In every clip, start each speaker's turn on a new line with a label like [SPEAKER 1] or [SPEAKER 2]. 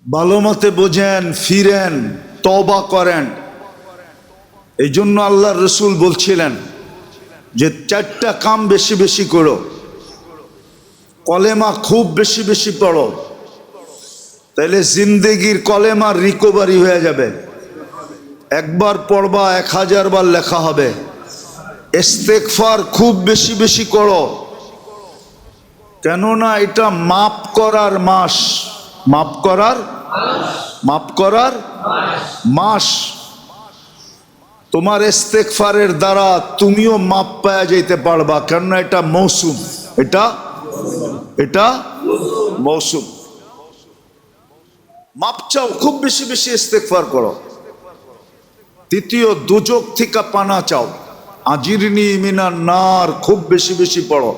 [SPEAKER 1] ভালো মতে বোঝেন, ফিরেন, তওবা করেন। এই জন্য আল্লাহর রসুল বলছিলেন যে চারটা কাম বেশি বেশি করো, কলেমা খুব বেশি বেশি পড়ো, তাহলে জিন্দেগির কলেমার রিকভারি হয়ে যাবে। একবার পড়বা 1000 বার লেখা হবে। ইস্তেগফার খুব বেশি বেশি করো, কেননা এটা মাফ করার মাস, মাফ করার মাস। তোমার ইস্তেগফারের দ্বারা তুমিও মাপ পাওয়া যেতে পারবা, কেননা এটা মৌসুম, এটা মৌসুম। মাপ চাও, খুব বেশি বেশি ইস্তেগফার করো। তৃতীয়, দুজক থেকে পানা চাও, আজিরনি মিনান নার খুব বেশি বেশি পড়ো,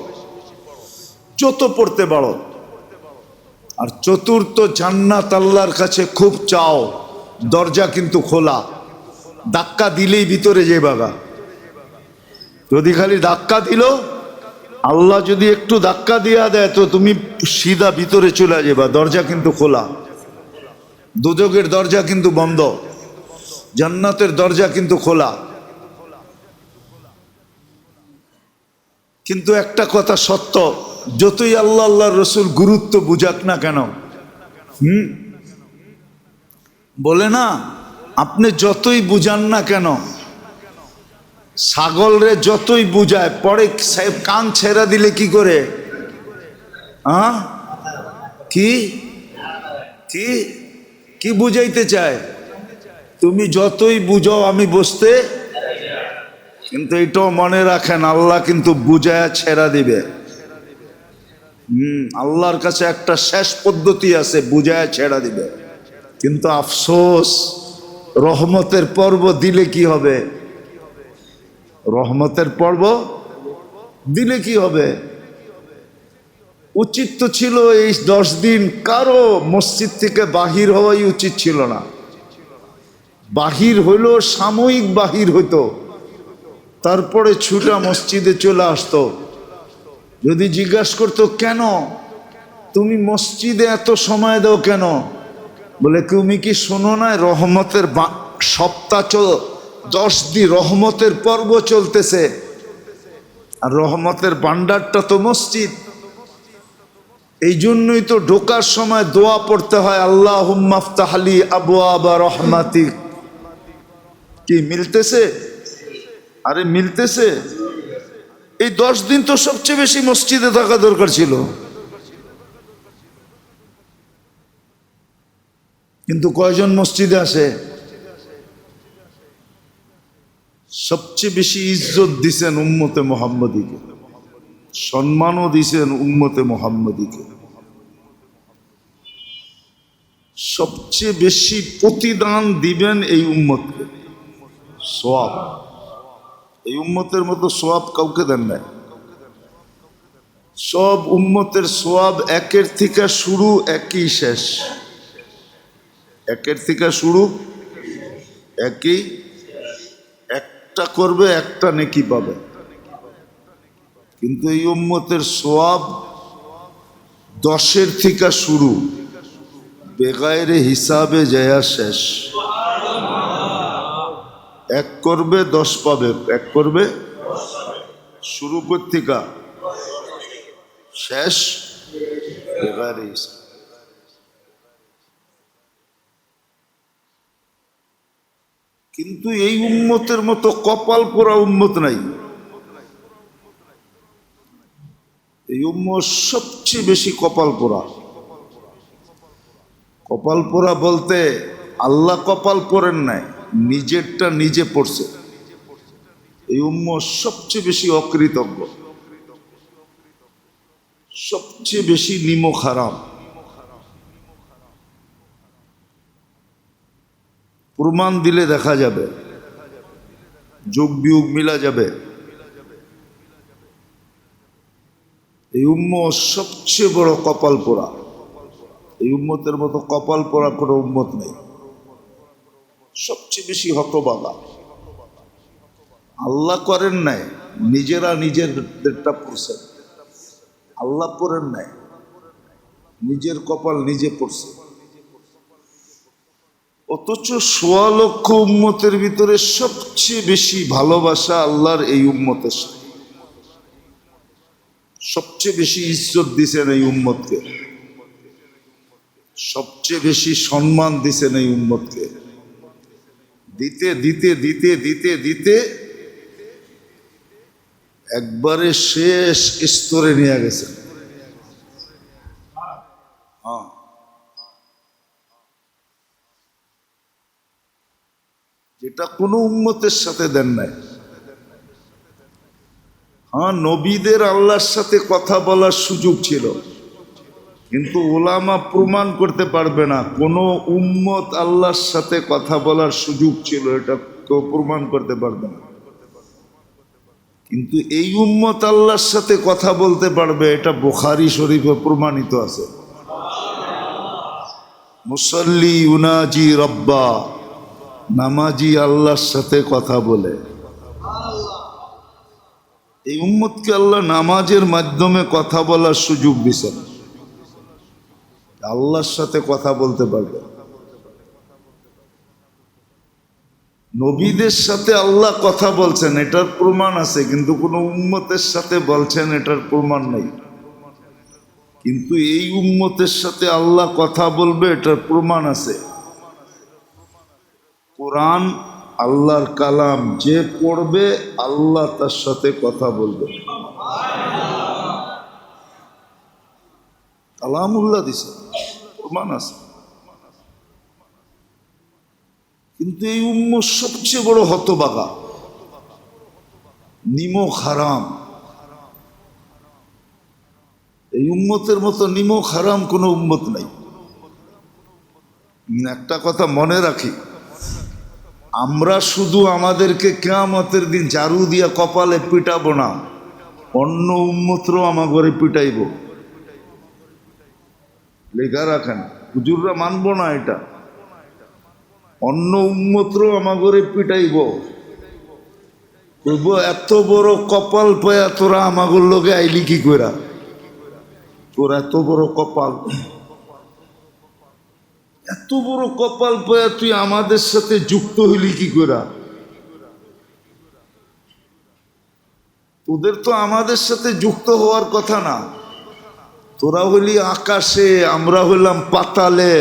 [SPEAKER 1] যত পড়তে পারো। আর চতুর্থ, জান্নাত আল্লাহর কাছে খুব চাও, দরজা কিন্তু খোলা, ধাক্কা দিলেই ভিতরে যে বাগা। যদি খালি ধাক্কা দিল, আল্লাহ যদি একটু ধাক্কা দিয়া দেয় তো তুমি সিধা ভিতরে চলে যাবা, দরজা কিন্তু খোলা। দুজকের দরজা কিন্তু বন্ধ, জান্নাতের দরজা কিন্তু খোলা। কিন্তু একটা কথা সত্য, যতই আল্লাহ আল্লাহ রসুল গুরুত্ব বুঝাক না কেন, বলে না, আপনি যতই বুঝান না কেন, ছাগলরে যতই বুঝায়, পরে কান ছেড়া দিলে কি করে? কি কি কি বুঝাইতে চায়? তুমি যতই বুঝাও আমি বুঝতে, কিন্তু এটাও মনে রাখেন, আল্লাহ কিন্তু বুঝায়া ছেড়া দিবে। আল্লাহর কাছে একটা শেষ পদ্ধতি আছে, বুঝায়া ছেড়া দিবে। কিন্তু আফসোস, রহমতের পর্ব দিলে কি হবে? রহমতের পর্ব দিলে কি হবে? উচিত তো ছিল এই 10 দিন কারো মসজিদ থেকে বাহির হওয়াই উচিত ছিল না। বাহির হইলো, সাময়িক বাহির হইতো, তারপরে ছুটা মসজিদে চলে আসতো। যদি জিজ্ঞাসা করতো কেন তুমি মসজিদে এত সময় দাও কেন, বলে তুমি কি শোনো না, রহমতের সপ্তাহ 10 দিন রহমতের পর্ব চলতেছে, আর রহমতের ভান্ডারটা তো মসজিদ। এই জন্যই তো ঢোকার সময় দোয়া পড়তে হয়, আল্লাহুম্মা ফতাহলি আবওয়াবা রহমাতিক। কি মিলতেছে? আরে মিলতেছে। এই 10 দিন তো সবচেয়ে বেশি মসজিদে থাকা দরকার ছিল, কিন্তু কয়জন মসজিদে আসে? সবচেয়ে বেশি ইজ্জত দিছেন উম্মতে মুহাম্মদীকে, সম্মানও দিছেন উম্মতে মুহাম্মদীকে, সবচেয়ে বেশি প্রতিদান দিবেন এই উম্মতকে। সওয়াব এই উম্মতের মতো সওয়াব কাউকে দেন নাই। সব উম্মতের সওয়াব একের থেকে শুরু, একই শেষ। একের থেকে শুরু, একই। একটা করবে, একটা নেকি পাবে। কিন্তু এই উম্মতের সওয়াব 10-এর থেকে শুরু, বেগাইরে হিসাবে যায় শেষ। এক করবে 10 পাবে, এক করবে, শুরু থেকে শেষ বেগাইরে হিসাব। কিন্তু এই উম্মতের মতো কপাল পোড়া উম্মত নাই। এই উম্মত সবচেয়ে বেশি কপাল পোড়া। কপাল পোড়া বলতে আল্লাহ কপাল পড়েন নাই, নিজেরটা নিজে পড়ছে। এই উম্মত সবচেয়ে বেশি অকৃতজ্ঞ, সবচেয়ে বেশি নিমক হারাম। প্রমাণ দিলে দেখা যাবে, যোগ বিয়োগ মিলা যাবে। এই উম্মত সবচেয়ে বড় কপাল পোড়া। এই উম্মতের মতো কপাল পোড়া কোনো উম্মত নেই। সবচেয়ে বেশি হতবাগা। আল্লাহ করেন নাই, নিজেরা নিজেরটা পড়ছে। আল্লাহ পড়েন নাই, নিজের কপাল নিজে পড়ছে। অথচ ১৬ লক্ষ উম্মতের ভিতরে সবচেয়ে বেশি ভালোবাসা আল্লাহর এই উম্মতের সাথে। সবচেয়ে বেশি ইজ্জত দিছেন এই উম্মতকে, সবচেয়ে বেশি সম্মান দিছেন এই উম্মতকে। দিতে দিতে দিতে দিতে দিতে একবারে শেষ স্তরে নিয়ে গেছেন। হ্যাঁ, যেটা কোনো উম্মতের সাথে দেন নাই। হ্যাঁ, নবীদের আল্লাহর সাথে কথা বলার সুযোগ ছিল, কিন্তু ওলামা প্রমাণ করতে পারবে না কোনো উম্মত আল্লাহর সাথে কথা বলার সুযোগ ছিল, এটা কেউ প্রমাণ করতে পারবে না। কিন্তু এই উম্মত আল্লাহর সাথে কথা বলতে পারবে, এটা বুখারী শরীফে প্রমাণিত আছে। মুসাল্লি ইউনাজি রব্বা, নামাজি আল্লাহর সাথে কথা বলে। এই উম্মতকে আল্লাহ নামাজের মাধ্যমে কথা বলার সুযোগ দিয়েছেন, আল্লাহর সাথে কথা বলতে পারবে। নবীদের সাথে আল্লাহ কথা বলছেন এটার প্রমাণ আছে, কিন্তু কোনো উম্মতের সাথে বলছেন এটার প্রমাণ নেই। কিন্তু এই উম্মতের সাথে আল্লাহ কথা বলবে এটার প্রমাণ আছে। কোরআন আল্লাহর কালাম, যে পড়বে আল্লাহ তার সাথে কথা বলবে। কালামুল্লাহ দিছে, প্রমাণ আছে। কিন্তু এই উম্মত সবচেয়ে বড় হতবাগা, নিমক হারাম। এই উম্মতের মতো নিমক হারাম কোনো উম্মত নাই। একটা কথা মনে রাখি, আমরা শুধু আমাদেরকে কিয়ামতের দিন ঝাড়ু দিয়া কপালে পিটাবো না, অন্য উম্মতরাও আমাগরে পিটাইব। লেখা রাখেন, হুজুররা মানবো না এটা। অন্য উম্মতরাও আমাগরে পিটাইব, বলবো এত বড় কপাল পায়া তোরা আমাগর লগে আইলি কি কইরা? তোর এত বড় কপাল, এত বড় কপাল পায়া তুই আমাদের সাথে যুক্ত হইলি কি কইরা? তোদের তো আমাদের সাথে যুক্ত হওয়ার কথা না। তোরা হইলি আকাশে, আমরা হইলাম পাতালে,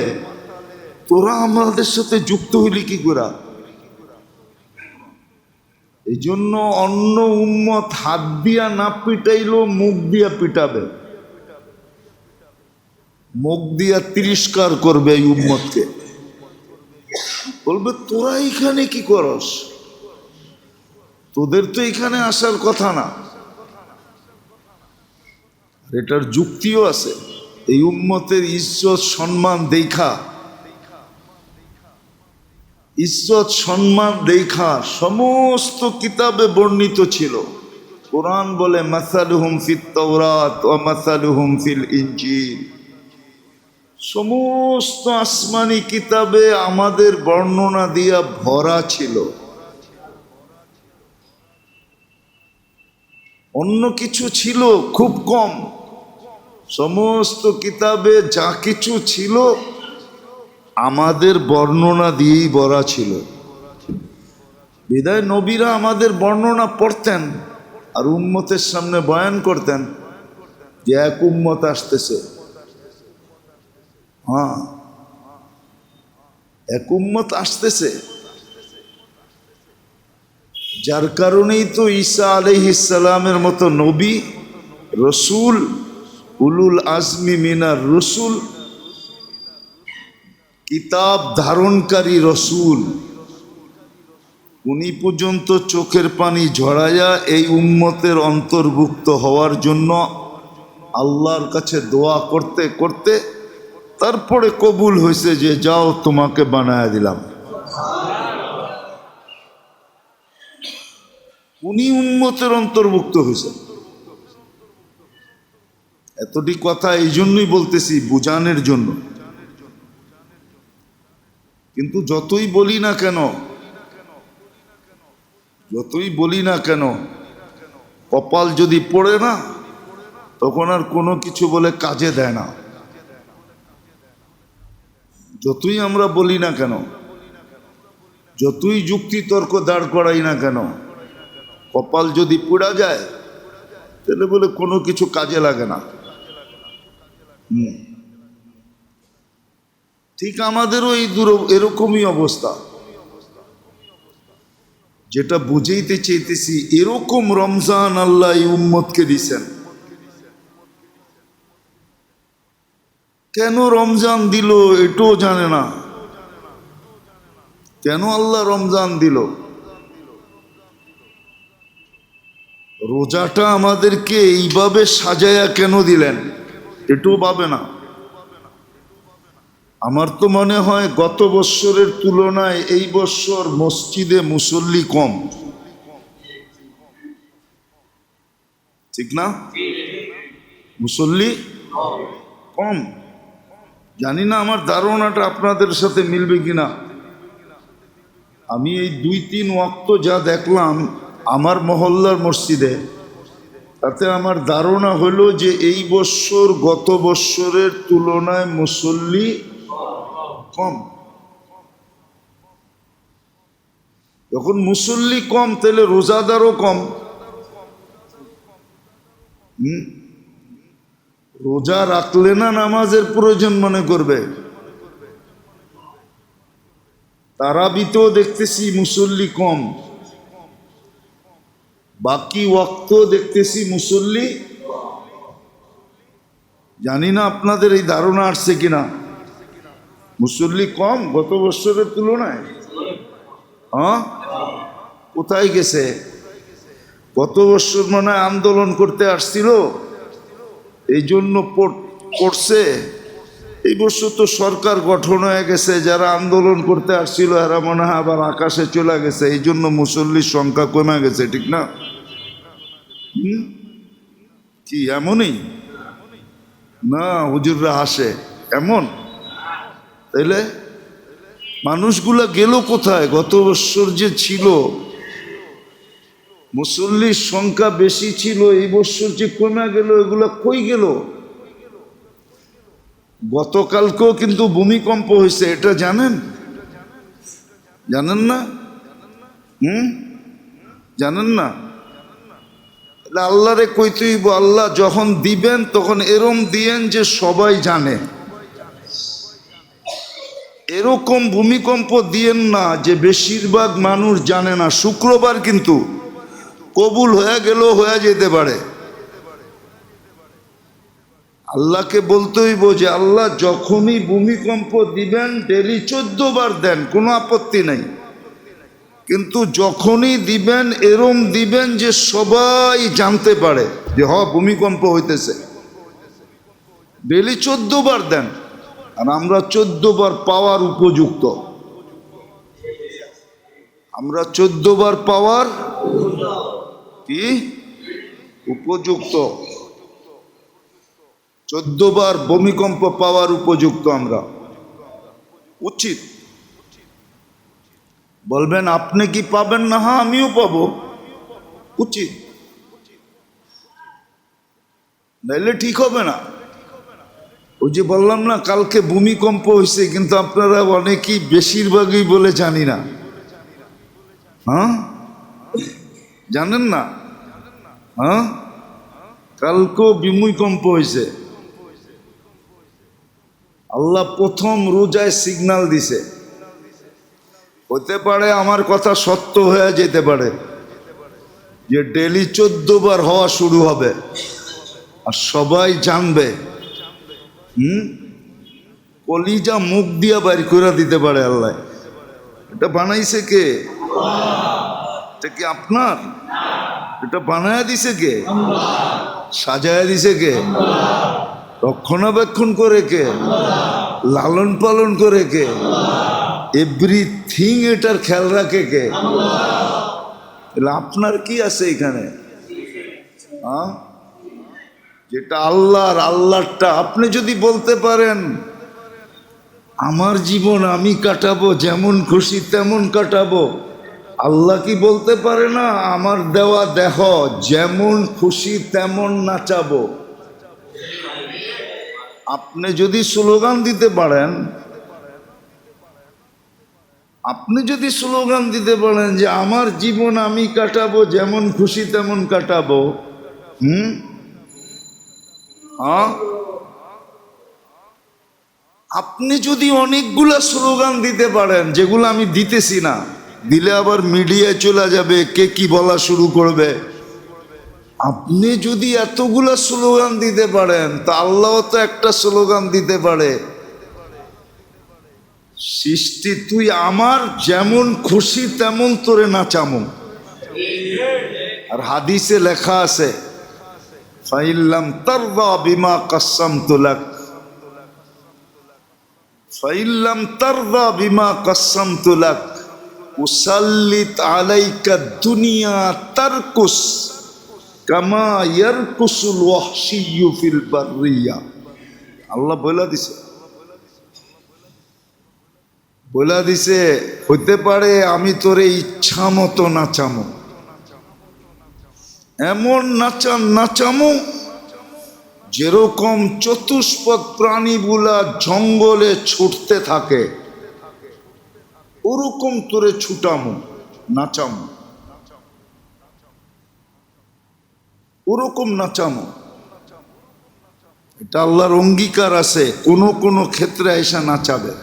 [SPEAKER 1] তোরা আমাদের সাথে যুক্ত হইলি কি কইরা? এই জন্য অন্য উম্মত হাত দিয়া না পিটাইলেও মুখ দিয়া পিটাবে, মুখ দিয়া তিরস্কার করবে এই উম্মতকে। বলবে তোরা এখানে কি করস? তোদের তো এখানে আসার কথা না। এটার যুক্তিও আছে। এই উম্মতের ইজ্জত সম্মান দেখা, ইজ্জত সম্মান দেখা সমস্ত কিতাবে বর্ণিত ছিল। কোরআন বলে মাসালুহুম ফিত তাওরাত ওয়া মাসালুহুম ফিল ইনজিল। সমস্ত আসমানি কিতাবে আমাদের বর্ণনা দিয়া ভরা ছিল। অন্য কিছু ছিল খুব কম, সমস্ত কিতাবে যা কিছু ছিল আমাদের বর্ণনা দিয়েই ভরা ছিল। বিদায় নবীরা আমাদের বর্ণনা পড়তেন আর উম্মতের সামনে বয়ান করতেন যে এক উম্মত আসতেছে। হ্যাঁ, এক উম্মত আসতেছে, যার কারণেই তো ঈসা আলাইহিস সালামের মতো নবী, রসুল, উলুল আজমি মিনার রসুল, কিতাব ধারণকারী রসুল, উনি পর্যন্ত চোখের পানি ঝরাইয়া এই উম্মতের অন্তর্ভুক্ত হওয়ার জন্য আল্লাহর কাছে দোয়া করতে করতে তারপরে কবুল হয়েছে যে যাও তোমাকে বানায়া দিলাম। উনি উম্মতের অন্তর্ভুক্ত হয়েছে। এতটি কথা এই জন্যই বলতেছি, বুঝানোর জন্য। কিন্তু যতই বলি না কেন, যতই বলি না কেন, কপাল যদি পড়ে না তখন আর কোনো কিছু বলে কাজে দেয় না। যতই আমরা বলি না কেন, যতই যুক্তি তর্ক দাঁড় করাই না কেন, কপাল যদি পোড়া যায় তাহলে বলে কোনো কিছু কাজে লাগে না। ঠিক আমাদেরও এরকমই অবস্থা। যেটা বুঝাইতে চাইতেছি, এরকম রমজান আল্লাহ এই উম্মতকে দিছেন। কেন রমজান দিল এটাও জানে না, কেন আল্লাহ রমজান দিল। রোজাটা আমাদেরকে এইভাবে সাজায়া কেন দিলেন এটাও ভাবে না। আমার তো মনে হয় গত বৎসরের তুলনায় এই বৎসর মসজিদে মুসল্লি কম, ঠিক না? মুসল্লি কম। জানি না আমার ধারণাটা আপনাদের সাথে মিলবে কিনা। আমি এই 2-3 ওয়াক্ত যা দেখলাম আমার মহল্লার মসজিদে, তাতে আমার ধারণা হলো যে এই বৎসর গত বৎসরের তুলনায় মুসল্লি কম। যখন মুসল্লি কম তাহলে রোজাদারও কম। রোজা রাখলে না নামাজের প্রয়োজন মনে করবে। তারাবিতেও দেখতেছি মুসল্লি কম, বাকি ওয়াক্ত দেখতেছি মুসল্লি। জানি না আপনাদের এই ধারণা আসছে কিনা, মুসল্লি কম গত বছরের তুলনায়। হ্যাঁ, কোথায় গেছে? গত বছর মনে হয় আন্দোলন করতে আসছিল, এই জন্য পড়ছে। এই বছর তো সরকার গঠন হয়ে গেছে, যারা আন্দোলন করতে আসছিল এরা মনে হয় আবার আকাশে চলে গেছে, এই জন্য মুসল্লির সংখ্যা কমে গেছে, ঠিক না? কি এমনই না? হুজুররা হাসে এমন। তাইলে মানুষগুলা গেল কোথায়? গত বছর যে ছিল মুসল্লির সংখ্যা বেশি ছিল, এই বছর যে কমে গেল, এগুলা কই গেল? গতকালকেও কিন্তু ভূমিকম্প হয়েছে, এটা জানেন? জানেন না? জানেন না? আল্লাহরে কইতেই, আল্লাহ যখন দিবেন তখন এরম দিয়েন যে সবাই জানে। এরকম ভূমিকম্প দিয়েন না যে বেশিরভাগ মানুষ জানে না। শুক্রবার কিন্তু কবুল হয়ে গেলেও হয়ে যেতে পারে। আল্লাহকে বলতে হইব যে আল্লাহ যখনই ভূমিকম্প দিবেন ডেলি 14 বার দেন, কোনো আপত্তি নাই, কিন্তু যখনই দিবেন এরম দিবেন যে সবাই জানতে পারে যে ভূমিকম্প হইতেছে। ডেলি 14 বার দেন, আর আমরা 14 বার পাওয়ার উপযুক্ত। আমরা 14 বার পাওয়ার কি উপযুক্ত, 14 বার ভূমিকম্প পাওয়ার উপযুক্ত আমরা। উচিত। বলবেন আপনি কি পাবেন না? হ্যাঁ, আমিও পাবো, উচিত। নাইলে ঠিক হবে না। ওই যে বললাম না কালকে ভূমিকম্প হয়েছে, কিন্তু আপনারা অনেকেই বেশিরভাগই বলে জানি না। হ্যাঁ, জানেন না? হ্যাঁ, কালকেও ভূমিকম্প হয়েছে। আল্লাহ প্রথম রোজায় সিগন্যাল দিছে। হতে পারে আমার কথা সত্য হয়ে যেতে পারে যে ডেলি 14 বার হওয়া শুরু হবে, আর সবাই জানবে। কলিজা মুখ দিয়া বাইর করে দিতে পারে আল্লাহ। এটা বানাইছে কে? এটা কি আপনার? এটা বানায়া দিছে কে? সাজায়া দিছে কে? রক্ষণাবেক্ষণ করে কে? লালন পালন করে কে? এভরিথিং এটার খেয়াল রাখে কে? আপনার কি আছে এখানে? যেটা আল্লাহর, আল্লাহরটা আপনি যদি বলতে পারেন আমার জীবন আমি কাটাবো, যেমন খুশি তেমন কাটাবো, আল্লাহ কি বলতে পারে না আমার দেওয়া দেহ যেমন খুশি তেমন নাচাবো? আপনি যদি স্লোগান দিতে পারেন আপনি যদি স্লোগান দিতে পারেন যে আমার জীবন আমি কাটাবো, যেমন খুশি তেমন কাটাবো, হ্যাঁ, আপনি যদি অনেকগুলা স্লোগান দিতে পারেন, যেগুলো আমি দিতেছি না, দিলে আবার মিডিয়ায় চলে যাবে, কে কি বলা শুরু করবে। আপনি যদি এতগুলা স্লোগান দিতে পারেন, তা আল্লাহ তো একটা স্লোগান দিতে পারে, সৃষ্টি তুই আমার, যেমন খুশি তেমন তোরে নাচামো। আর হাদিসে লেখা আছে, ফাইল্লাম তারদা বিমা কাসসামতু লাক, ফাইল্লাম তারদা বিমা কাসসামতু লাক উসাল্লিত আলাইকা দুনিয়া তারকুস কামা ইয়ারকুসুল ওয়াহশিয়্যু ফিল বাররিয়া। আল্লাহ বলে দিছে হইতে পারে আমি তোরে ইচ্ছা মতো নাচামো, এমন নাচামো যেরকম চতুষ্পদ প্রাণীগুলা জঙ্গলে ছুটতে থাকে, ওরকম তোরে ছুটামো, নাচামো, ওরকম নাচামো। এটা আল্লাহর অঙ্গীকার আছে, কোন ক্ষেত্রে এসে নাচাবে।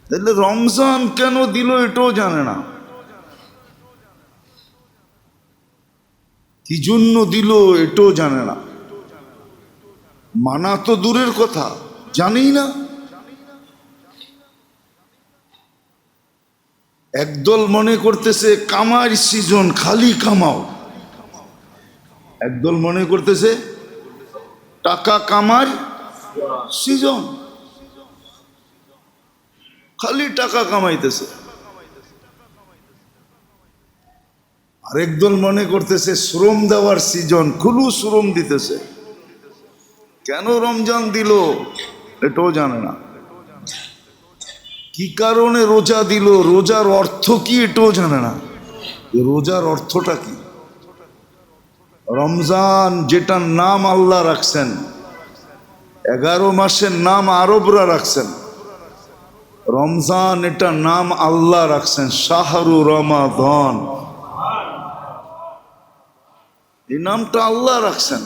[SPEAKER 1] তাহলে রমজান কেন দিল এটাও জানে না, কি জন্য দিল এটাও জানে না, মানা তো দূরের কথা, জানি না। একদল মনে করতেছে কামার সিজন, খালি কামাও। একদল মনে করতেছে টাকা কামার সিজন, খালি টাকা কামাইতেছে। আরেক দল মনে করতেছে শ্রম দেওয়ার সিজন, খুলু শ্রম দিতেছে। কেন রমজান দিল এটাও জানে না, কি কারণে রোজা দিল, রোজার অর্থ কি এটাও জানে না। রোজার অর্থটা কি? রমজান যেটার নাম আল্লাহ রাখছেন, 11 মাসের নাম আরবরা রাখছেন, রমজান এটার নাম আল্লাহ রাখছেন শাহরু রমাদান। এই নামটা আল্লাহ রাখছেন।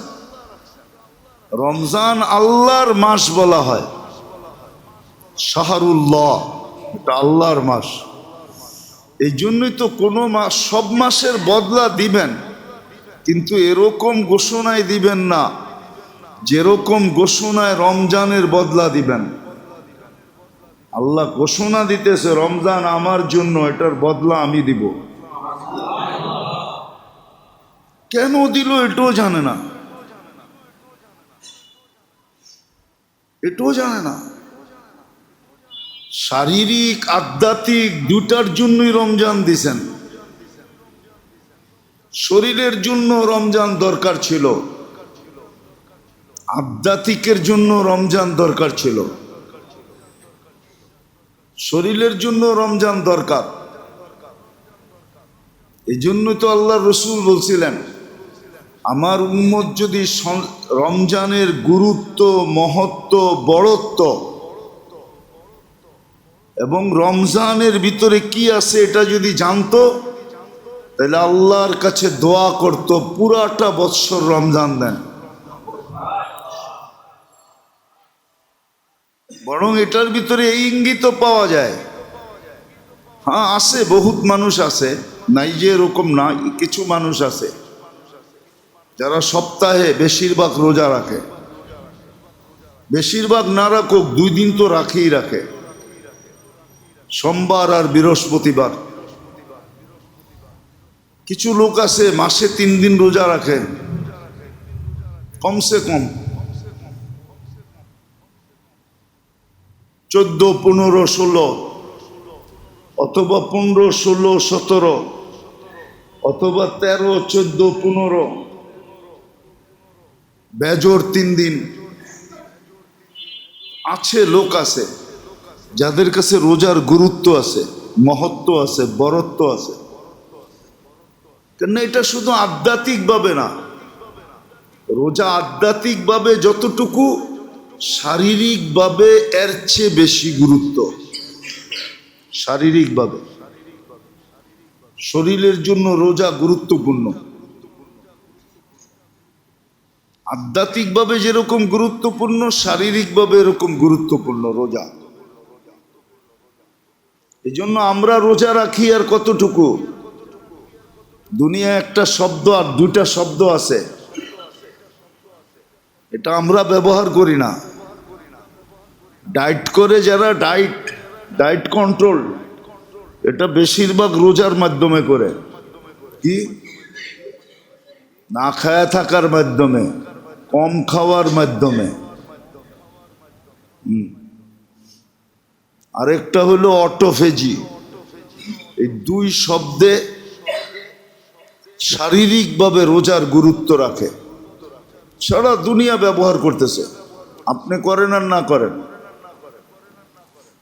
[SPEAKER 1] রমজান আল্লাহর মাস বলা হয়, শাহরুল্লাহ, এটা আল্লাহর মাস। এই জন্যই তো কোনো মাস, সব মাসের বদলা দিবেন, কিন্তু এরকম ঘোষণায় দিবেন না যেরকম ঘোষণায় রমজানের বদলা দিবেন। আল্লাহ ঘোষণা দিতেছে রমজান আমার জন্য, এটার বদলা আমি দিব। কেন দিল এটাও জানে না, এটাও জানে না। শারীরিক আধ্যাত্মিক দুটার জন্যই রমজান দিছেন। শরীরের জন্য রমজান দরকার ছিল, আধ্যাত্মিকের জন্য রমজান দরকার ছিল। শরীরের জন্য রমজান দরকার, এই জন্য তো আল্লাহ রসুল বলছিলেন আমার উম্মত যদি রমজানের গুরুত্ব, মহত্ব, বড়ত্ব এবং রমজানের ভিতরে কি আছে এটা যদি জানতো, তাহলে আল্লাহর কাছে দোয়া করত পুরাটা বৎসর রমজান দেন। বরং এটার ভিতরে এই ইঙ্গিত পাওয়া যায়, হ্যাঁ আছে, বহুত মানুষ আছে, নাই যে এরকম না, কিছু মানুষ আছে যারা সপ্তাহে বেশিরভাগ রোজা রাখে, বেশিরভাগ না রাখুক 2 দিন তো রাখেই রাখে, সোমবার আর বৃহস্পতিবার। কিছু লোক আছে মাসে 3 দিন রোজা রাখে, কমসে কম 14, 15, 16, অথবা 15, 16, 17, অথবা 13, 14, 15, বেজোর 3 দিন আছে। লোক আছে যাদের কাছে রোজার গুরুত্ব আছে, মহত্ব আছে, বরত্ব আছে। কেন এটা শুধু আধ্যাত্মিকভাবে না, রোজা আধ্যাত্মিকভাবে যতটুকু, শারীরিকভাবে এর চেয়ে বেশি গুরুত্ব। শারীরিকভাবে। শরীরের জন্য রোজা গুরুত্বপূর্ণ, আধ্যাত্মিকভাবে যেরকম গুরুত্বপূর্ণ শারীরিকভাবে এরকম গুরুত্বপূর্ণ রোজা। এই জন্য আমরা রোজা রাখি আর কতটুকু? দুনিয়া একটা শব্দ আর দুইটা শব্দ আছে, এটা আমরা ব্যবহার করি না। ডায়েট করে যারা, ডায়েট কন্ট্রোল, এটা বেশিরভাগ রোজার মাধ্যমে করে। কি? না খায়া থাকার মাধ্যমে, কম খাওয়ার মাধ্যমে। আরেকটা হলো অটোফেজি। এই দুই শব্দে শারীরিকভাবে রোজার গুরুত্ব রাখে। সারা দুনিয়া ব্যবহার করতেছে, আপনি করেন আর না করেন।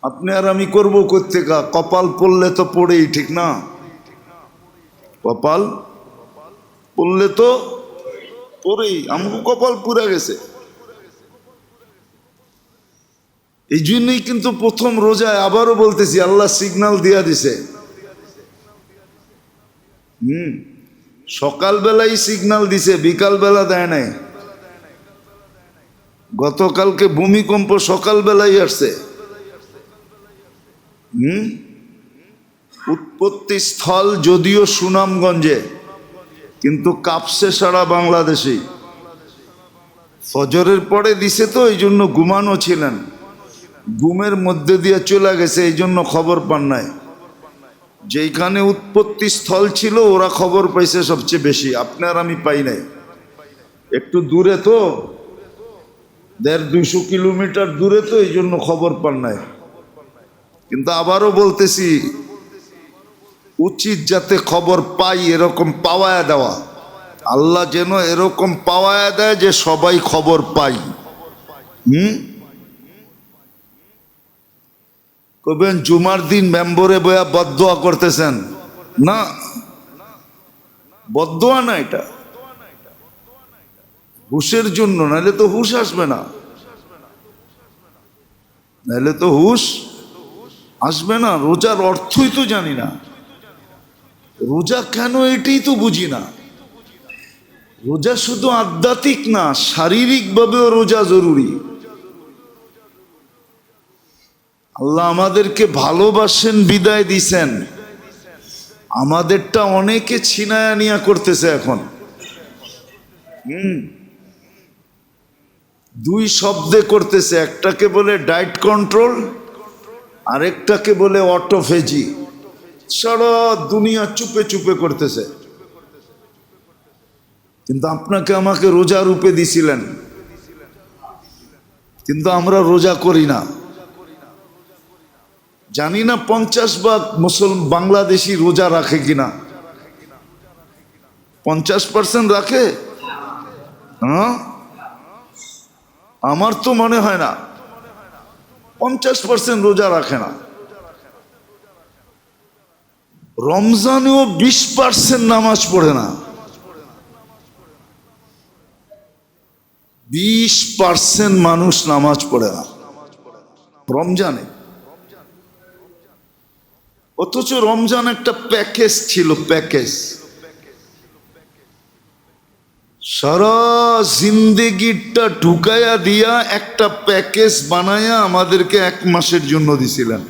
[SPEAKER 1] আপনি আর আমি করবো কোত্থেকা? কপাল পড়লে তো পড়েই, ঠিক না? কপাল পড়লে তো পড়েই, আমাকে কপাল পুরা গেছে। এই জন্যই কিন্তু প্রথম রোজায়, আবারও বলতেছি, আল্লাহ সিগন্যাল দিয়া দিছে। সকালবেলাই সিগন্যাল দিছে, বিকালবেলা দেয় নাই। গতকালকে ভূমিকম্প সকালবেলাই আসছে। উৎপত্তি স্থল যদিও সুনামগঞ্জে, কিন্তু কাঁপছে সারা বাংলাদেশে। ফজরের পরে দিছে তো, এই জন্য ঘুমানো ছিলেন, ঘুমের মধ্যে দিয়ে চলে গেছে, এই জন্য খবর পান নাই। যেইখানে উৎপত্তি স্থল ছিল ওরা খবর পাইছে সবচেয়ে বেশি, আপনার আমি পাই নাই। একটু দূরে তো, 150-200 কিলোমিটার দূরে তো, এই জন্য খবর পান নাই। কিন্তু আবারও বলতেছি, উচিত যাতে খবর পাই, এরকম পাওয়ায়া দেওয়া। আল্লাহ যেন এরকম পাওয়ায়া দেয় যে সবাই খবর পাই। কবেন জুমার দিন মেম্বরে বয়া বদদোয়া করতেছেন না, বদদোয়া না, এটা হুশের জন্য, নাহলে তো হুশ আসবে না। নাহলে তো হুশ আসবে না। রোজার অর্থই তো জানি না, রোজা কেন এটাই তো বুঝি না। রোজা শুধু আধ্যাত্মিক না, শারীরিকভাবেও রোজা জরুরি। আল্লাহ আমাদেরকে ভালোবাসেন বিদায় দিছেন, আমাদেরটা অনেকে ছিনায়া নিয়া করতেছে এখন। দুই শব্দে করতেছে, একটাকে বলে ডায়েট কন্ট্রোল, আরেকটাকে বলে অটোফেজি। সারা দুনিয়া চুপে চুপে করতেছে, কিন্তু আপনাকে আমাকে রোজা রূপে দিছিলেন, কিন্তু আমরা রোজা করি না। জানি না 50% মুসলমান বাংলাদেশি রোজা রাখে কিনা। 50% রাখে? হ্যাঁ, আমার তো মনে হয় না 50% রোজা রাখে না। রমজানেও 20% নামাজ পড়ে না। 20% মানুষ নামাজ পড়ে না রমজানে। অথচ রমজান একটা প্যাকেজ ছিল, প্যাকেজ। সারা জিন্দেগিটা ঢুকাইয়া দিয়া একটা প্যাকেজ বানায়া আমাদেরকে 1 মাসের জন্য দিছিলেন।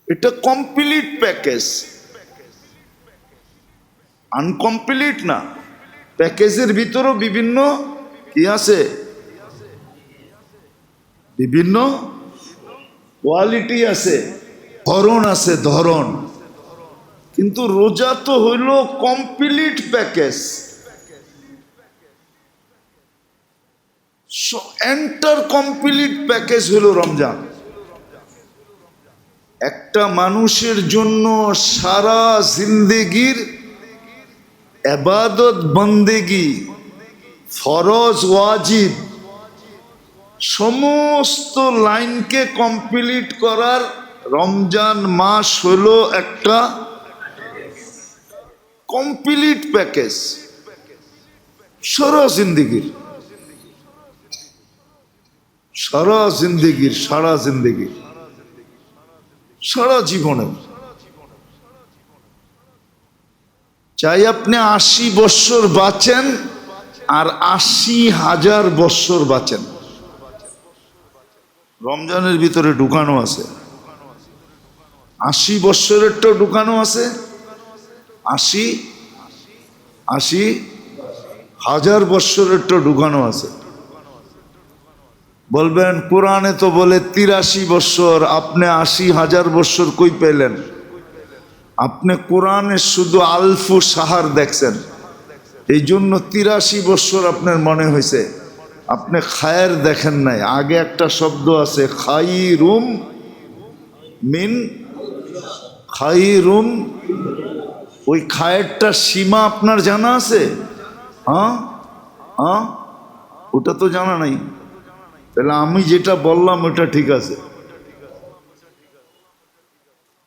[SPEAKER 1] এটা কমপ্লিট প্যাকেজ, আনকমপ্লিট না। প্যাকেজের ভিতরেও বিভিন্ন কি আছে, বিভিন্ন কোয়ালিটি আছে, ধরন আছে, ধরন। কিন্তু রোজা তো হইল complete package, enter complete package হইল রমজান। একটা মানুষের জন্য সারা জিন্দেগির ইবাদত বন্দেগি, ফরজ ওয়াজিব সমস্ত লাইনকে কমপ্লিট করার রমজান মাস হলো একটা কমপ্লিট প্যাকেজ সারা জিন্দেগির। সারা জিন্দেগির, সারা জীবনে। চাই আপনি 80 বৎসর বাঁচেন আর 80,000 বৎসর বাঁচেন, রমজানের ভিতরে ঢুকানো আছে। 80 বৎসরেরটাও ঢুকানো আছে, 80,000 বৎসরেরটা ঢুকানো আছে। বলবেন কোরআনে তো বলে 83 বৎসর, আপনি 80,000 বৎসর কই পেলেন? আপনি কোরআনে শুধু আলফু সাহার দেখছেন, এই জন্য 83 বৎসর আপনার মনে হয়েছে। আপনি খায়ের দেখেন নাই। আগে একটা শব্দ আছে খাইরুম মিন খাইরুম, ওই খায়েরটা সীমা আপনার জানা আছে? হ্যাঁ, ওটা তো জানা নাই। তাহলে আমি যেটা বললাম ওটা ঠিক আছে,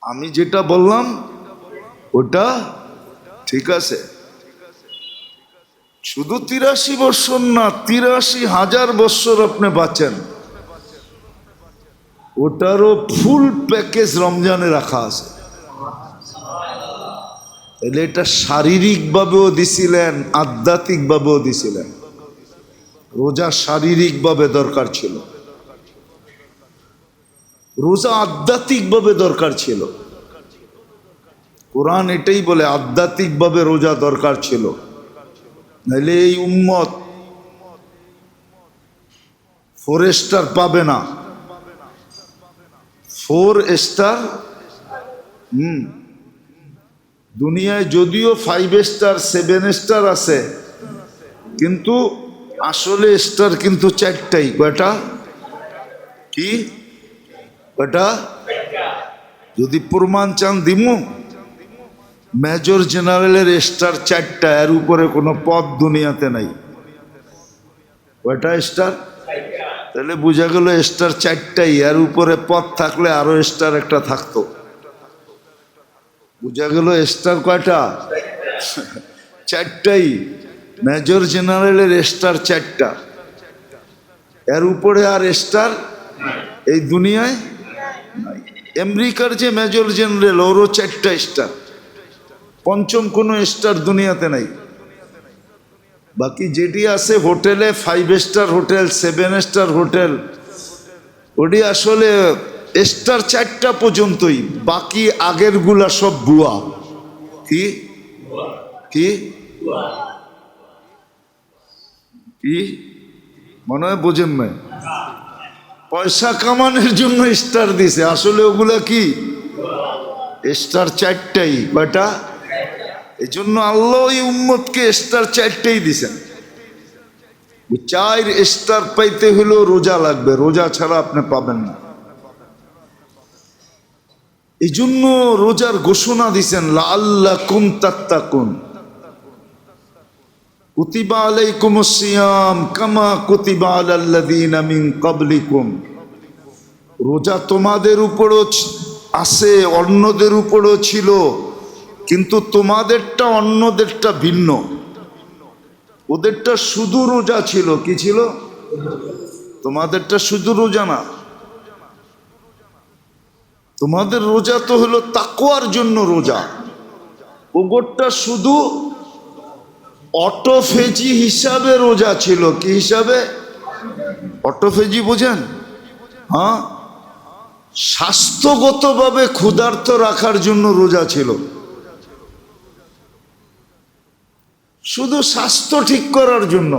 [SPEAKER 1] আমি যেটা বললাম ওটা ঠিক আছে। শুধু 83 বৎসর না, 83,000 বৎসর আপনি বাঁচেন, ওটারও ফুল প্যাকেজ রমজানে রাখা আছে। তাহলে এটা শারীরিকভাবেও দিছিলেন, আধ্যাত্মিকভাবেও দিছিলেন। রোজা শারীরিকভাবে দরকার ছিল, রোজা আধ্যাত্মিকভাবে দরকার ছিল। কোরআন এটাই বলে আধ্যাত্মিকভাবে রোজা দরকার ছিল, নাহলে এই উম্মত 4 স্টার পাবে না। 4 স্টার, দুনিয়ায় যদিও 5 স্টার 7 স্টার আছে, কিন্তু আসলে স্টার কিন্তু 4টাই। কয়টা? কি কয়টা? যদি প্রমাণ চান দিমু, মেজর জেনারেলের স্টার 4টা, এর উপরে কোনো পদ দুনিয়াতে নাই। কয়টা স্টার? তাহলে বোঝা গেল স্টার 4টাই, এর উপরে পদ থাকলে আরো স্টার একটা থাকতো। বোঝা গেল স্টার কয়টা? 4টাই। মেজর জেনারেলের স্টার 4টা, এর উপরে আর স্টার এই দুনিয়ায় নাই। আমেরিকার যে মেজর জেনারেল, ওরও 4টা স্টার, পঞ্চম কোনো স্টার দুনিয়াতে নাই। বাকি যেটি আছে হোটেলে, 5 স্টার হোটেল, 7 স্টার হোটেল, ওটি আসলে স্টার 4টা পর্যন্তই, বাকি আগের গুলা সব ভুয়া। কি কি কি মনে হয় বোঝেন না? পয়সা কামানোর জন্য স্টার দিছে, আসলে ওগুলা কি স্টার 4টাই। কয়টা? এই জন্য আল্লাহ এই উম্মতকে স্টার 4টাই দিছেন। 4 স্টার পাইতে হলেও রোজা লাগবে, রোজা ছাড়া আপনি পাবেন না। এই জন্য রোজার ঘোষণা দিছেন লাআল্লাকুম তাত্তাকুন, কুতিবা আলাইকুমুস সিয়াম কামা কুতিবা আলাল্লাযীনা মিন ক্বাবলিকুম। রোজা তোমাদের উপরও আছে, অন্যদের উপরও ছিল, কিন্তু তোমাদেরটা অন্যদেরটা ভিন্ন। ওদেরটা শুধু রোজা ছিল, কি ছিল? তোমাদেরটা শুধু রোজা না, তোমাদের রোজা তো হলো তাকওয়ার জন্য রোজা। ওগোরটা শুধু অটোফেজি হিসাবে রোজা ছিল। কি হিসাবে? অটোফেজি বোঝেন? হ্যাঁ, স্বাস্থ্যগতভাবে ক্ষুধার্ত রাখার জন্য রোজা ছিল, শুধু স্বাস্থ্য ঠিক করার জন্য।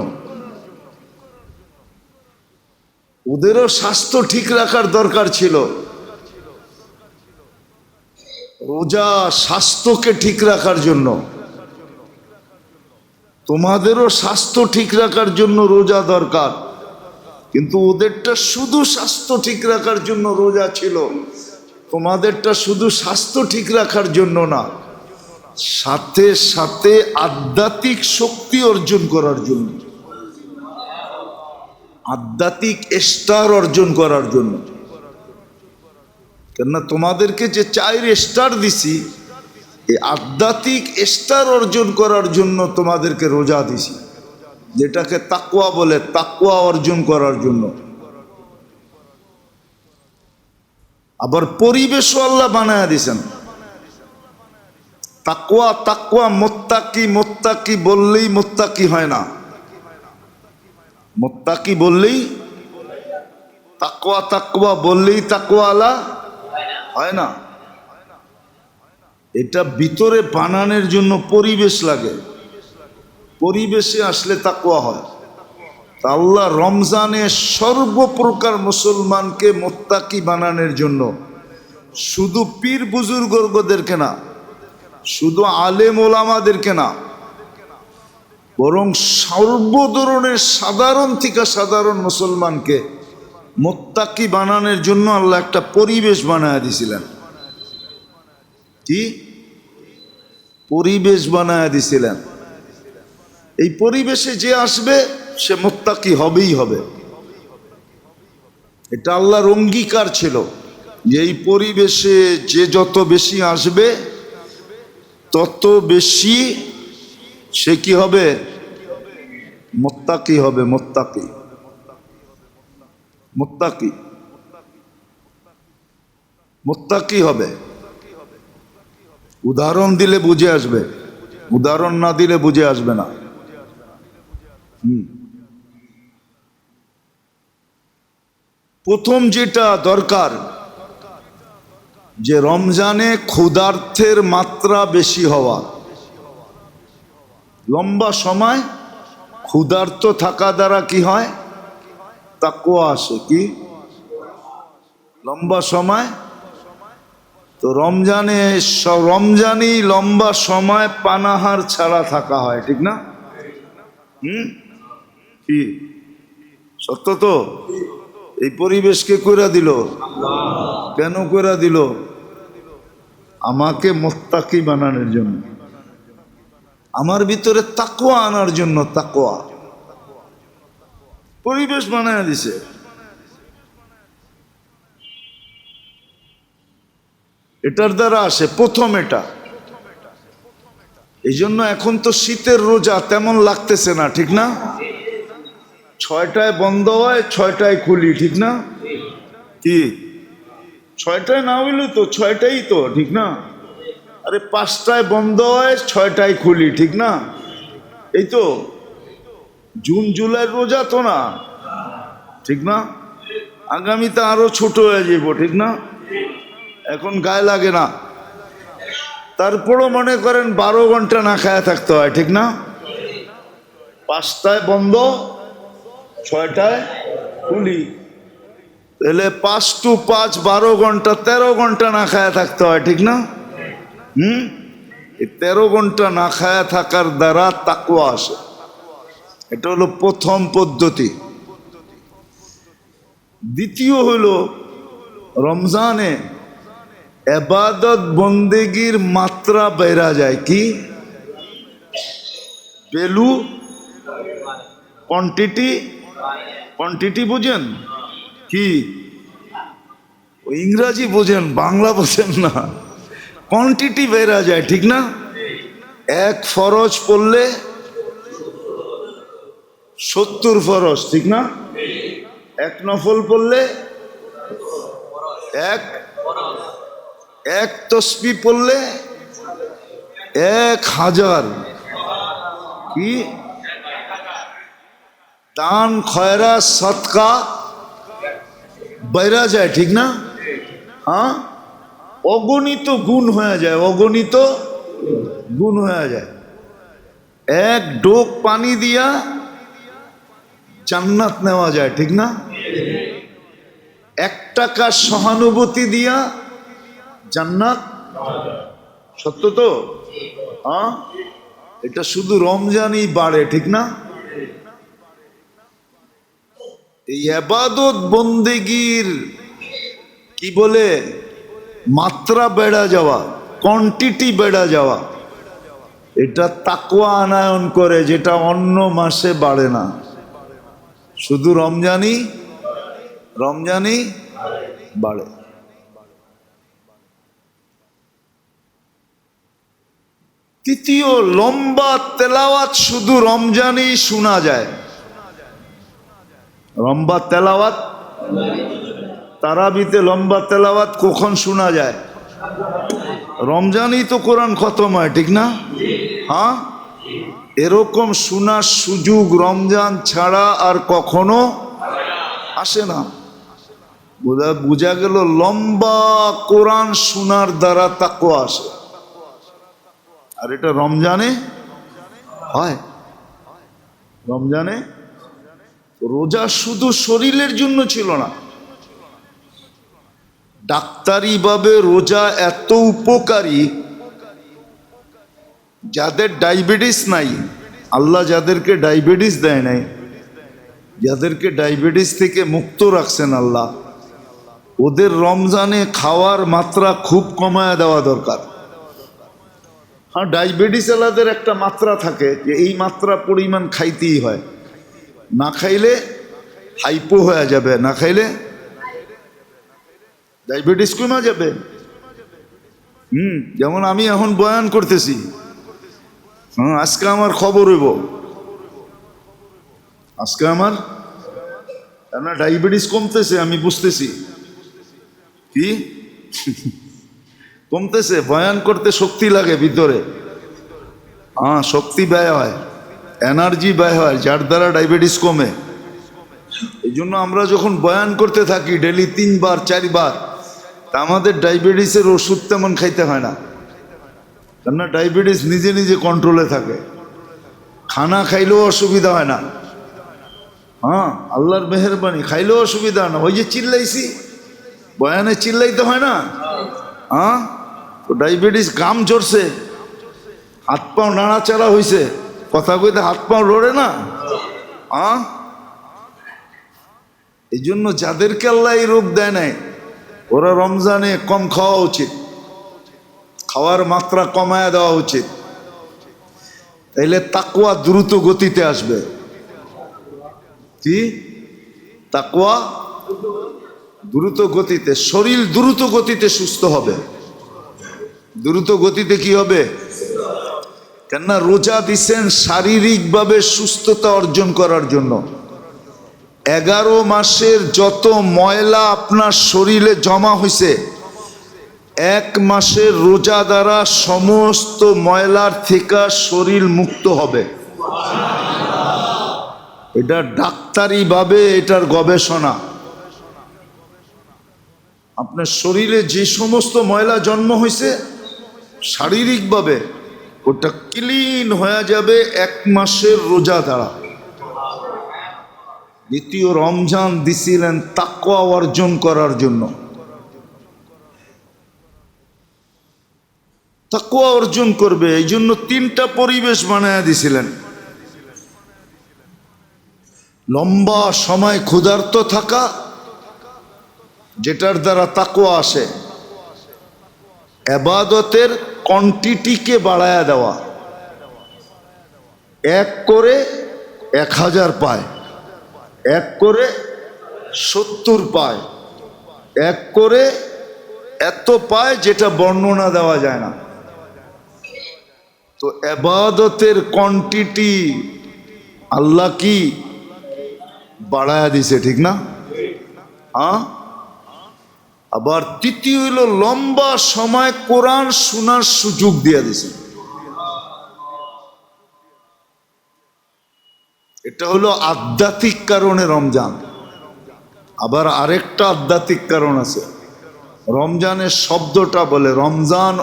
[SPEAKER 1] ওদেরও স্বাস্থ্য ঠিক রাখার দরকার ছিল। রোজা স্বাস্থ্যকে ঠিক রাখার জন্য, তোমাদেরও স্বাস্থ্য ঠিক রাখার জন্য রোজা দরকার, কিন্তু ওদেরটা শুধু স্বাস্থ্য ঠিক রাখার জন্য রোজা ছিল, তোমাদেরটা শুধু স্বাস্থ্য ঠিক রাখার জন্য না, সাথে সাথে আধ্যাত্মিক শক্তি অর্জন করার জন্য, আধ্যাত্মিক স্টার অর্জন করার জন্য। কেননা তোমাদেরকে যে 4 স্টার দিছি, এই আধ্যাত্মিক স্টার অর্জন করার জন্য তোমাদেরকে রোজা দিছি, যেটাকে তাকওয়া বলে, তাকওয়া অর্জন করার জন্য। আবার পরিবেশও আল্লাহ বানায়া দিছেন। তাকওয়া তাকওয়া মোত্তাকি মোত্তাকি বললেই মোত্তাকি হয় না, মোত্তাকি বললেই, তাকওয়া তাকওয়া বললেই তাকওয়ালা হয় না। এটা ভিতরে বানানোর জন্য পরিবেশ লাগে, পরিবেশে আসলে তাকওয়া হয়। তা আল্লাহ রমজানে সর্বপ্রকার মুসলমানকে মোত্তাকি বানানোর জন্য শুধু পীর বুজুর্গদেরকে না, শুধু আলেম ওলামাদেরকে না, বরং সর্ব ধরনের সাধারণ থেকে সাধারণ মুসলমানকে মোত্তাকি বানানোর জন্য আল্লাহ একটা পরিবেশ বানায় দিছিলেন। কি পরিবেশ বানায় দিছিলেন? এই পরিবেশে যে আসবে সে মোত্তাকি হবেই হবে। এটা আল্লাহর অঙ্গীকার ছিল যে এই পরিবেশে যে যত বেশি আসবে তত বেশি সে কি হবে? মুত্তাকি হবে। মুত্তাকি মুত্তাকি মুত্তাকি হবে। উদাহরণ দিলে বুঝে আসবে, উদাহরণ না দিলে বুঝে আসবে না। প্রথম যেটা দরকার যে রমজানে ক্ষুধার্থের মাত্রা বেশি হওয়া। লম্বা সময় ক্ষুধার্ত থাকা দ্বারা কি হয়? তাকওয়া আসে। কি লম্বা সময় তো রমজানেই লম্বা সময় পানাহার ছাড়া থাকা হয়, ঠিক না? কি সত্য তো? এই পরিবেশকে কইরা দিল, কেন কইরা দিল? আমাকে মুত্তাকি বানানোর জন্য, আমার ভিতরে তাকওয়া আনার জন্য। তাকওয়া পরিবেশ বানায় দিছে। এটার দ্বারা আসে প্রথম এটা। এই জন্য এখন তো শীতের রোজা তেমন লাগতেছে না, ঠিক না? 6টায় বন্ধ হয়, 6টায় খুলি, ঠিক না? কি 6টায় না হইল তো 6টাই তো, ঠিক না? আরে 5টায় বন্ধ হয়, 6টায় খুলি, ঠিক না? এই তো জুন জুলাইয়ের রোজা তো না, ঠিক না? আগামীতে আরো ছোট হয়ে যাব, ঠিক না? এখন গায়ে লাগে না। তারপরও মনে করেন 12 ঘন্টা না খায়া থাকতে হয়, ঠিক না? 5টায় বন্ধ, 6টায় খুলি, তাহলে 5 to 5 12 ঘন্টা, 13 ঘন্টা না খায়া থাকতে হয়, ঠিক না? এই 13 ঘন্টা না খায়া থাকার দ্বারা তাকওয়া আসে। এটা হলো প্রথম পদ্ধতি। দ্বিতীয় হলো রমজানে ইবাদত বন্দেগীর মাত্রা বেড়া যায়। কি ভ্যালু? কোয়ান্টিটি। কোয়ান্টিটি বুঝেন? কি ইংরাজি বোঝেন, বাংলা বোঝেন না। কোয়ান্টিটি বেড়া যায়, ঠিক না? এক ফরজ পড়লে 70 ফরজ, ঠিক না? এক নফল পড়লে এক তসবিহ পড়লে 1000। কি দান খয়রাত সদকা বাইরা যায়, ঠিক না? হ্যাঁ, অগণিত গুণ হয়ে যায়, অগণিত গুণ হয়ে যায়। এক ডোক পানি দিয়া জান্নাত নেওয়া যায়, ঠিক না? 1 টাকার সহানুভূতি দিয়া জান্নাত। সত্য তো? হ্যাঁ, এটা শুধু রমজানই বাড়ে, ঠিক না? এই ইবাদত বন্দেগীর কি বলে মাত্রা বেড়া যাওয়া, কোয়ান্টিটি বেড়া যাওয়া, এটা তাকওয়া আনায়ন করে, যেটা অন্য মাসে বাড়ে না। শুধু রমজানই বাড়ে। তৃতীয়, লম্বা তেলাওয়াত শুধু রমজানেই শোনা যায়। লম্বা তেলাওয়াত তারাবিতে লম্বা তেলাওয়াত কখন শোনা যায়? রমজানই তো কোরআন খতম হয়, ঠিক না? হ্যাঁ, এরকম শোনার সুযোগ রমজান ছাড়া আর কখনো আসে না। বোঝা গেল লম্বা কোরআন শোনার দ্বারা তাকওয়া আসে, আর এটা রমজানে হয়। রমজানে রোজা শুধু শরীরের জন্য ছিল না, ডাক্তারিভাবে রোজা এত উপকারী। যাদের ডায়াবেটিস নাই, আল্লাহ যাদেরকে ডায়াবেটিস দেয় নাই, যাদেরকে ডায়াবেটিস থেকে মুক্ত রাখছেন আল্লাহ, ওদের রমজানে খাওয়ার মাত্রা খুব কমায়া দেওয়া দরকার। হ্যাঁ, ডায়াবেটিস আলাদের একটা মাত্রা থাকে যে এই মাত্রা পরিমাণ খাইতেই হয়, না খাইলে হাইপো হয়ে যাবে, না খাইলে ডায়াবেটিস কমে যাবে। যেমন আমি এখন বয়ান করতেছি, আজকে আমার খবর হইব, আজকে আমার ডায়াবেটিস কমতেছে, আমি বুঝতেছি। কি কমতেছে? বয়ান করতে শক্তি লাগে ভিতরে, হ্যাঁ শক্তি ব্যয় হয়, এনার্জি ব্যয় হয়, যার দ্বারা ডায়াবেটিস কমে। এই জন্য আমরা যখন বয়ান করতে থাকি ডেলি 3 বার 4 বার, তা আমাদের ডায়াবেটিসের ওষুধ তেমন খাইতে হয় না, কেননা ডায়াবেটিস নিজে নিজে কন্ট্রোলে থাকে। খানা খাইলেও অসুবিধা হয় না, হ্যাঁ আল্লাহর মেহেরবানি, খাইলেও অসুবিধা হয় না। ওই যে চিল্লাইছি, বয়ানে চিল্লাইতে হয় না, হ্যাঁ তো ডায়াবেটিস গাম ঝরছে, হাত পাও নাড়াচাড়া হয়েছে, কথা কইতে হাত পাও লড়ে না। হ্যাঁ, এই জন্য যাদেরকে আল্লাহ এই রোগ দেয় নাই, ওরা রমজানে কম খাওয়া উচিত, খাওয়ার মাত্রা কমায় দেওয়া উচিত, তাইলে তাকওয়া দ্রুত গতিতে আসবে। কি তাকওয়া? দ্রুত গতিতে, শরীর দ্রুত গতিতে সুস্থ হবে, দ্রুত গতিতে কি হবে? কেননা রোজা দিছেন শারীরিকভাবে সুস্থতা অর্জন করার জন্য। 11 মাসের যত ময়লা আপনার শরীরে জমা হয়েছে, 1 মাসের রোজা দ্বারা সমস্ত ময়লার থেকে শরীর মুক্ত হবে। এটা ডাক্তারিভাবে এটার গবেষণা। আপনার শরীরে যে সমস্ত ময়লা জন্ম হয়েছে শারীরিকভাবে, ওটা ক্লিন হয়ে যাবে 1 মাসের রোজা দ্বারা। দ্বিতীয়, রমজান দিছিলেন তাকওয়া অর্জন করার জন্য। তাকওয়া অর্জন করবে, এই জন্য 3টা পরিবেশ বানায়া দিছিলেন। লম্বা সময় ক্ষুধার্ত থাকা, যেটার দ্বারা তাকওয়া আসে। ইবাদতের কোয়ান্টিটিকে বাড়ায়া দেওয়া, 1 করে 1000 পায়, 1 করে 70 পায়, 1 করে এত পায় যেটা বর্ণনা দেওয়া যায় না। তো ইবাদতের কোয়ান্টিটি আল্লাহ কি বাড়ায়া দিছে, ঠিক না? হ্যাঁ, আবার তৃতীয় হলো লম্বা সময় কোরআন শোনার সুযোগ দিয়ে দিছে। এটা হলো আধ্যাত্মিক কারণে রমজান। আবার আরেকটা আধ্যাত্মিক কারণ আছে। রমজানের শব্দটা বলে রমজান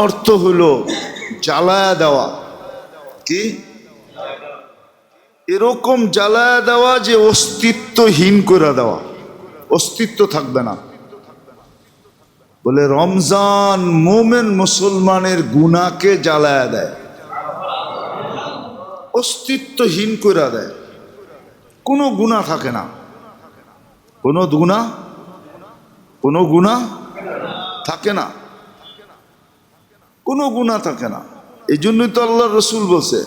[SPEAKER 1] অর্থ হলো জ্বালায়া দেওয়া। কি? এরকম জ্বালায়া দেওয়া যে অস্তিত্বহীন করে দেওয়া, অস্তিত্ব থাকবে না। বলে রমজান মোমেন মুসলমানের গুনাহকে জ্বালায়া দেয়, অস্তিত্বহীন করে দেয়, কোনো গুনাহ থাকে না, কোনো গুনাহ থাকে না, কোনো গুনাহ থাকে না। এই জন্যই তো আল্লাহ রসুল বলছে,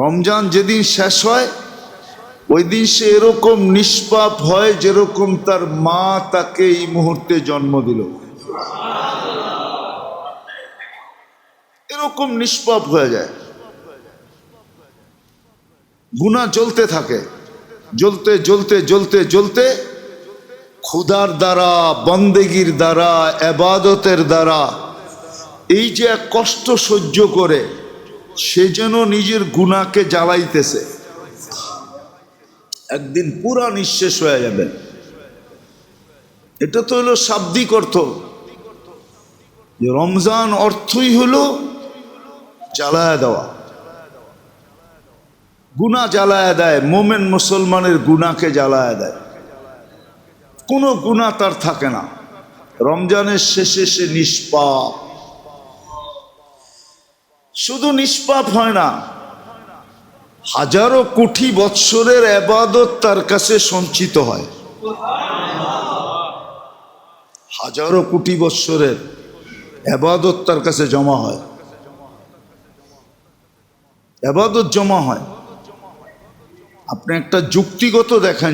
[SPEAKER 1] রমজান যেদিন শেষ হয় ওই দিন সে এরকম নিষ্পাপ হয় যেরকম তার মা তাকে এই মুহূর্তে জন্ম দিল, এরকম নিষ্পাপ হয়ে যায়। গুনাহ চলতে থাকে, জ্বলতে জ্বলতে জ্বলতে জ্বলতে ক্ষুধার দ্বারা, বন্দেগীর দ্বারা, এবাদতের দ্বারা এই যে এক কষ্ট সহ্য করে সে যেন নিজের গুনাহকে জ্বালাইতেছে, একদিন পুরা নিঃশেষ হয়ে যাবে। এটা তো হলো শাব্দিক অর্থ, যে রমজান অর্থই হলো জ্বালায়া দেওয়া, গুনাহ জ্বালায়া দেয়, মোমেন মুসলমানের গুনাহকে জ্বালায়া দেয়, কোনো গুনাহ তার থাকে না। রমজানের শেষে সে নিষ্পাপ। শুধু নিষ্পাপ হয় না, হাজারো কোটি বৎসরের ইবাদত তার কাছে সঞ্চিত হয়। হাজারো কোটি বৎসরের ইবাদত তার কাছে জমা হয়, ইবাদত জমা হয়। আপনি একটা যুক্তিগত দেখেন,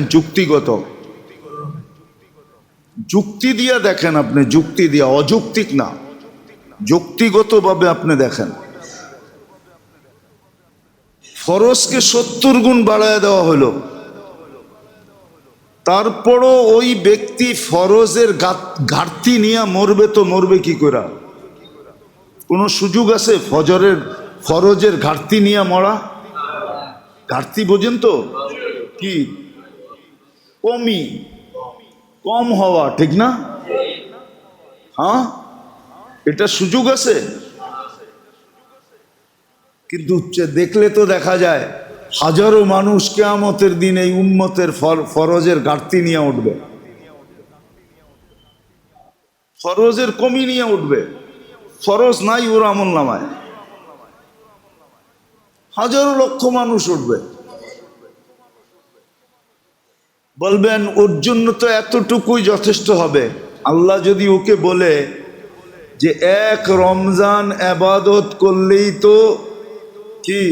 [SPEAKER 1] যুক্তি দিয়া দেখেন, আপনি যুক্তি দিয়া, অযৌক্তিক না, যুক্তিগতভাবে আপনি দেখেন। ফরজকে 70 গুণ বাড়ায় দেওয়া হলো, তারপরও ওই ব্যক্তি ফরজের ঘাটতি নিয়ে মরবে, তো মরবে কি করে? কোনো সুযোগ আছে ফরজের ঘাটতি নিয়ে মরা? ঘাটতি বোঝেন তো কি? কম হওয়া, ঠিক না? হ্যাঁ, এটা সুযোগ আছে। কিন্তু দেখলে তো দেখা যায় হাজারো মানুষ কিয়ামতের দিন এই উম্মতের ফরজের ঘাটতি নিয়ে উঠবে, ফরজের কমি নিয়ে উঠবে। ফরজ নাই ওর আমল নামায়, হাজারো লক্ষ মানুষ উঠবে। বলবেন ওর জন্য তো এতটুকুই যথেষ্ট হবে। আল্লাহ যদি ওকে বলে যে এক রমজান ইবাদত করলেই তো কি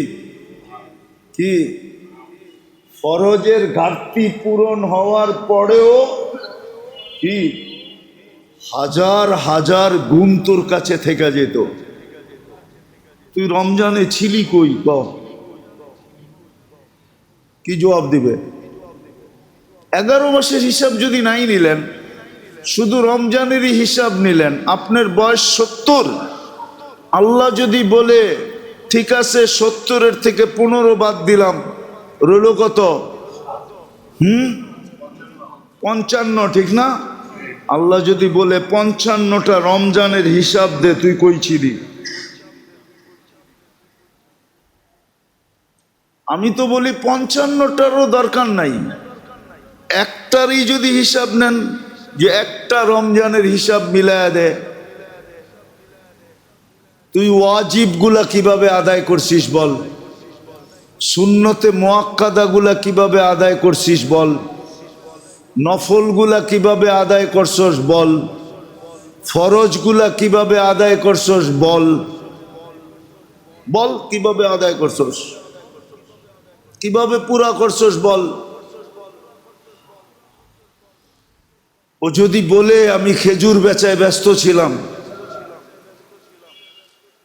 [SPEAKER 1] ফরজের ঘাটতি পূরণ হওয়ার পরেও কি হাজার হাজার গুণ তোর কাছে থেকে যেত, তুই রমজানে ছিলি কই? কি জবাব দিবে? 11 মাসের হিসাব যদি নাই নিলেন, শুধু রমজানেরই হিসাব নিলেন, আপনার বয়স 70। আল্লাহ যদি বলে ঠিক আছে 70-এর থেকে 15 বাদ দিলাম, রইল কত? 55, ঠিক না? আল্লাহ যদি বলে 55টা রমজানের হিসাব দে, তুই কই ছিলি? আমি তো বলি 55টারও দরকার নাই, একটারই যদি হিসাব নেন, যে একটা রমজানের হিসাব মিলায়া দে, তুই ওয়াজিব গুলা কিভাবে আদায় করছিস বল, সুন্নতে মুআক্কাদা গুলা কিভাবে আদায় করছিস বল, নফল গুলা কিভাবে আদায় করছস বল, ফরজ গুলা কিভাবে আদায় করছস বল, কিভাবে আদায় করছস, কিভাবে পুরা করছস বল। ও যদি বলে আমি খেজুর বেচায় ব্যস্ত ছিলাম,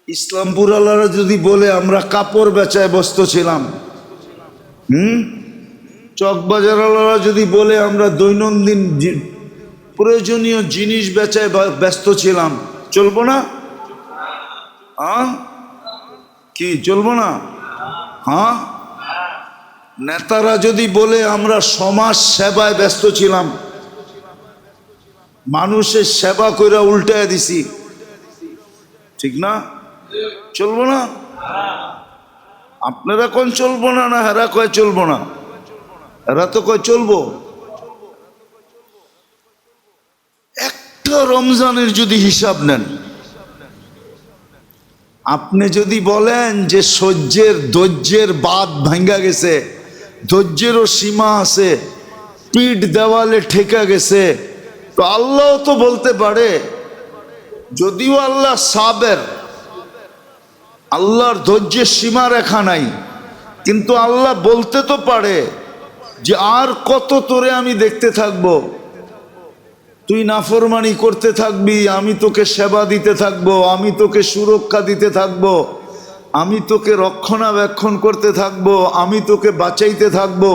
[SPEAKER 1] ইসলামপুর আলারা যদি বলে আমরা কাপড় বেচায় ব্যস্ত ছিলাম, চকবাজার আলারা যদি বলে আমরা দৈনন্দিন প্রয়োজনীয় জিনিস বেচায় ব্যস্ত ছিলাম, চলবো না? কি চলবো না? হ্যাঁ, নেতারা যদি বলে আমরা সমাজ সেবায় ব্যস্ত ছিলাম, মানুষের সেবা কইরা উল্টায় দিছি, ঠিক না? চলবো না? আপনারা কোন চলবো না? না হেরা কয় চলবো না? এরা তো কয় চলবো। একটা রমজানের যদি হিসাব নেন, আপনি যদি বলেন যে ধৈর্যের বাঁধ ভাঙ্গা গেছে, ধৈর্যেরও সীমা আছে, পিঠ দেওয়ালে ঠেকা গেছে, তো আল্লাহ তো বলতে পারে, যদিও আল্লাহ সাবের, আল্লাহর ধৈর্যের সীমা রেখা নাই, কিন্তু আল্লাহ বলতে তো পারে যে আর কত তোরে আমি দেখতে থাকবো, তুই নাফরমানি করতে থাকবি, আমি তোকে সেবা দিতে থাকবো, আমি তোকে সুরক্ষা দিতে থাকবো, আমি তোকে রক্ষণাবেক্ষণ করতে থাকবো, আমি তোকে বাঁচাইতে থাকবো,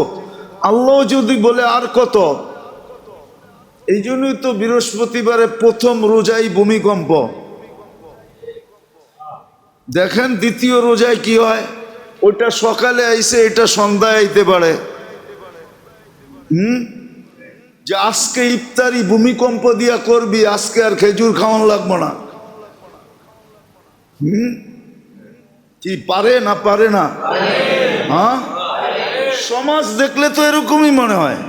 [SPEAKER 1] আল্লাহ যদি বলে আর কত, এই জন্যই তো বৃহস্পতিবারে প্রথম রোজাই ভূমিকম্প। দেখেন দ্বিতীয় রোজায় কি হয়, ওটা সকালে আইসে এটা সন্ধ্যায় আইতে পারে। যে আজকে ইফতারি ভূমিকম্প দিয়া করবি, আজকে আর খেজুর খাওয়ান লাগবো না। কি পারে না পারে না? হ্যাঁ, সমাজ দেখলে তো এরকমই মনে হয়।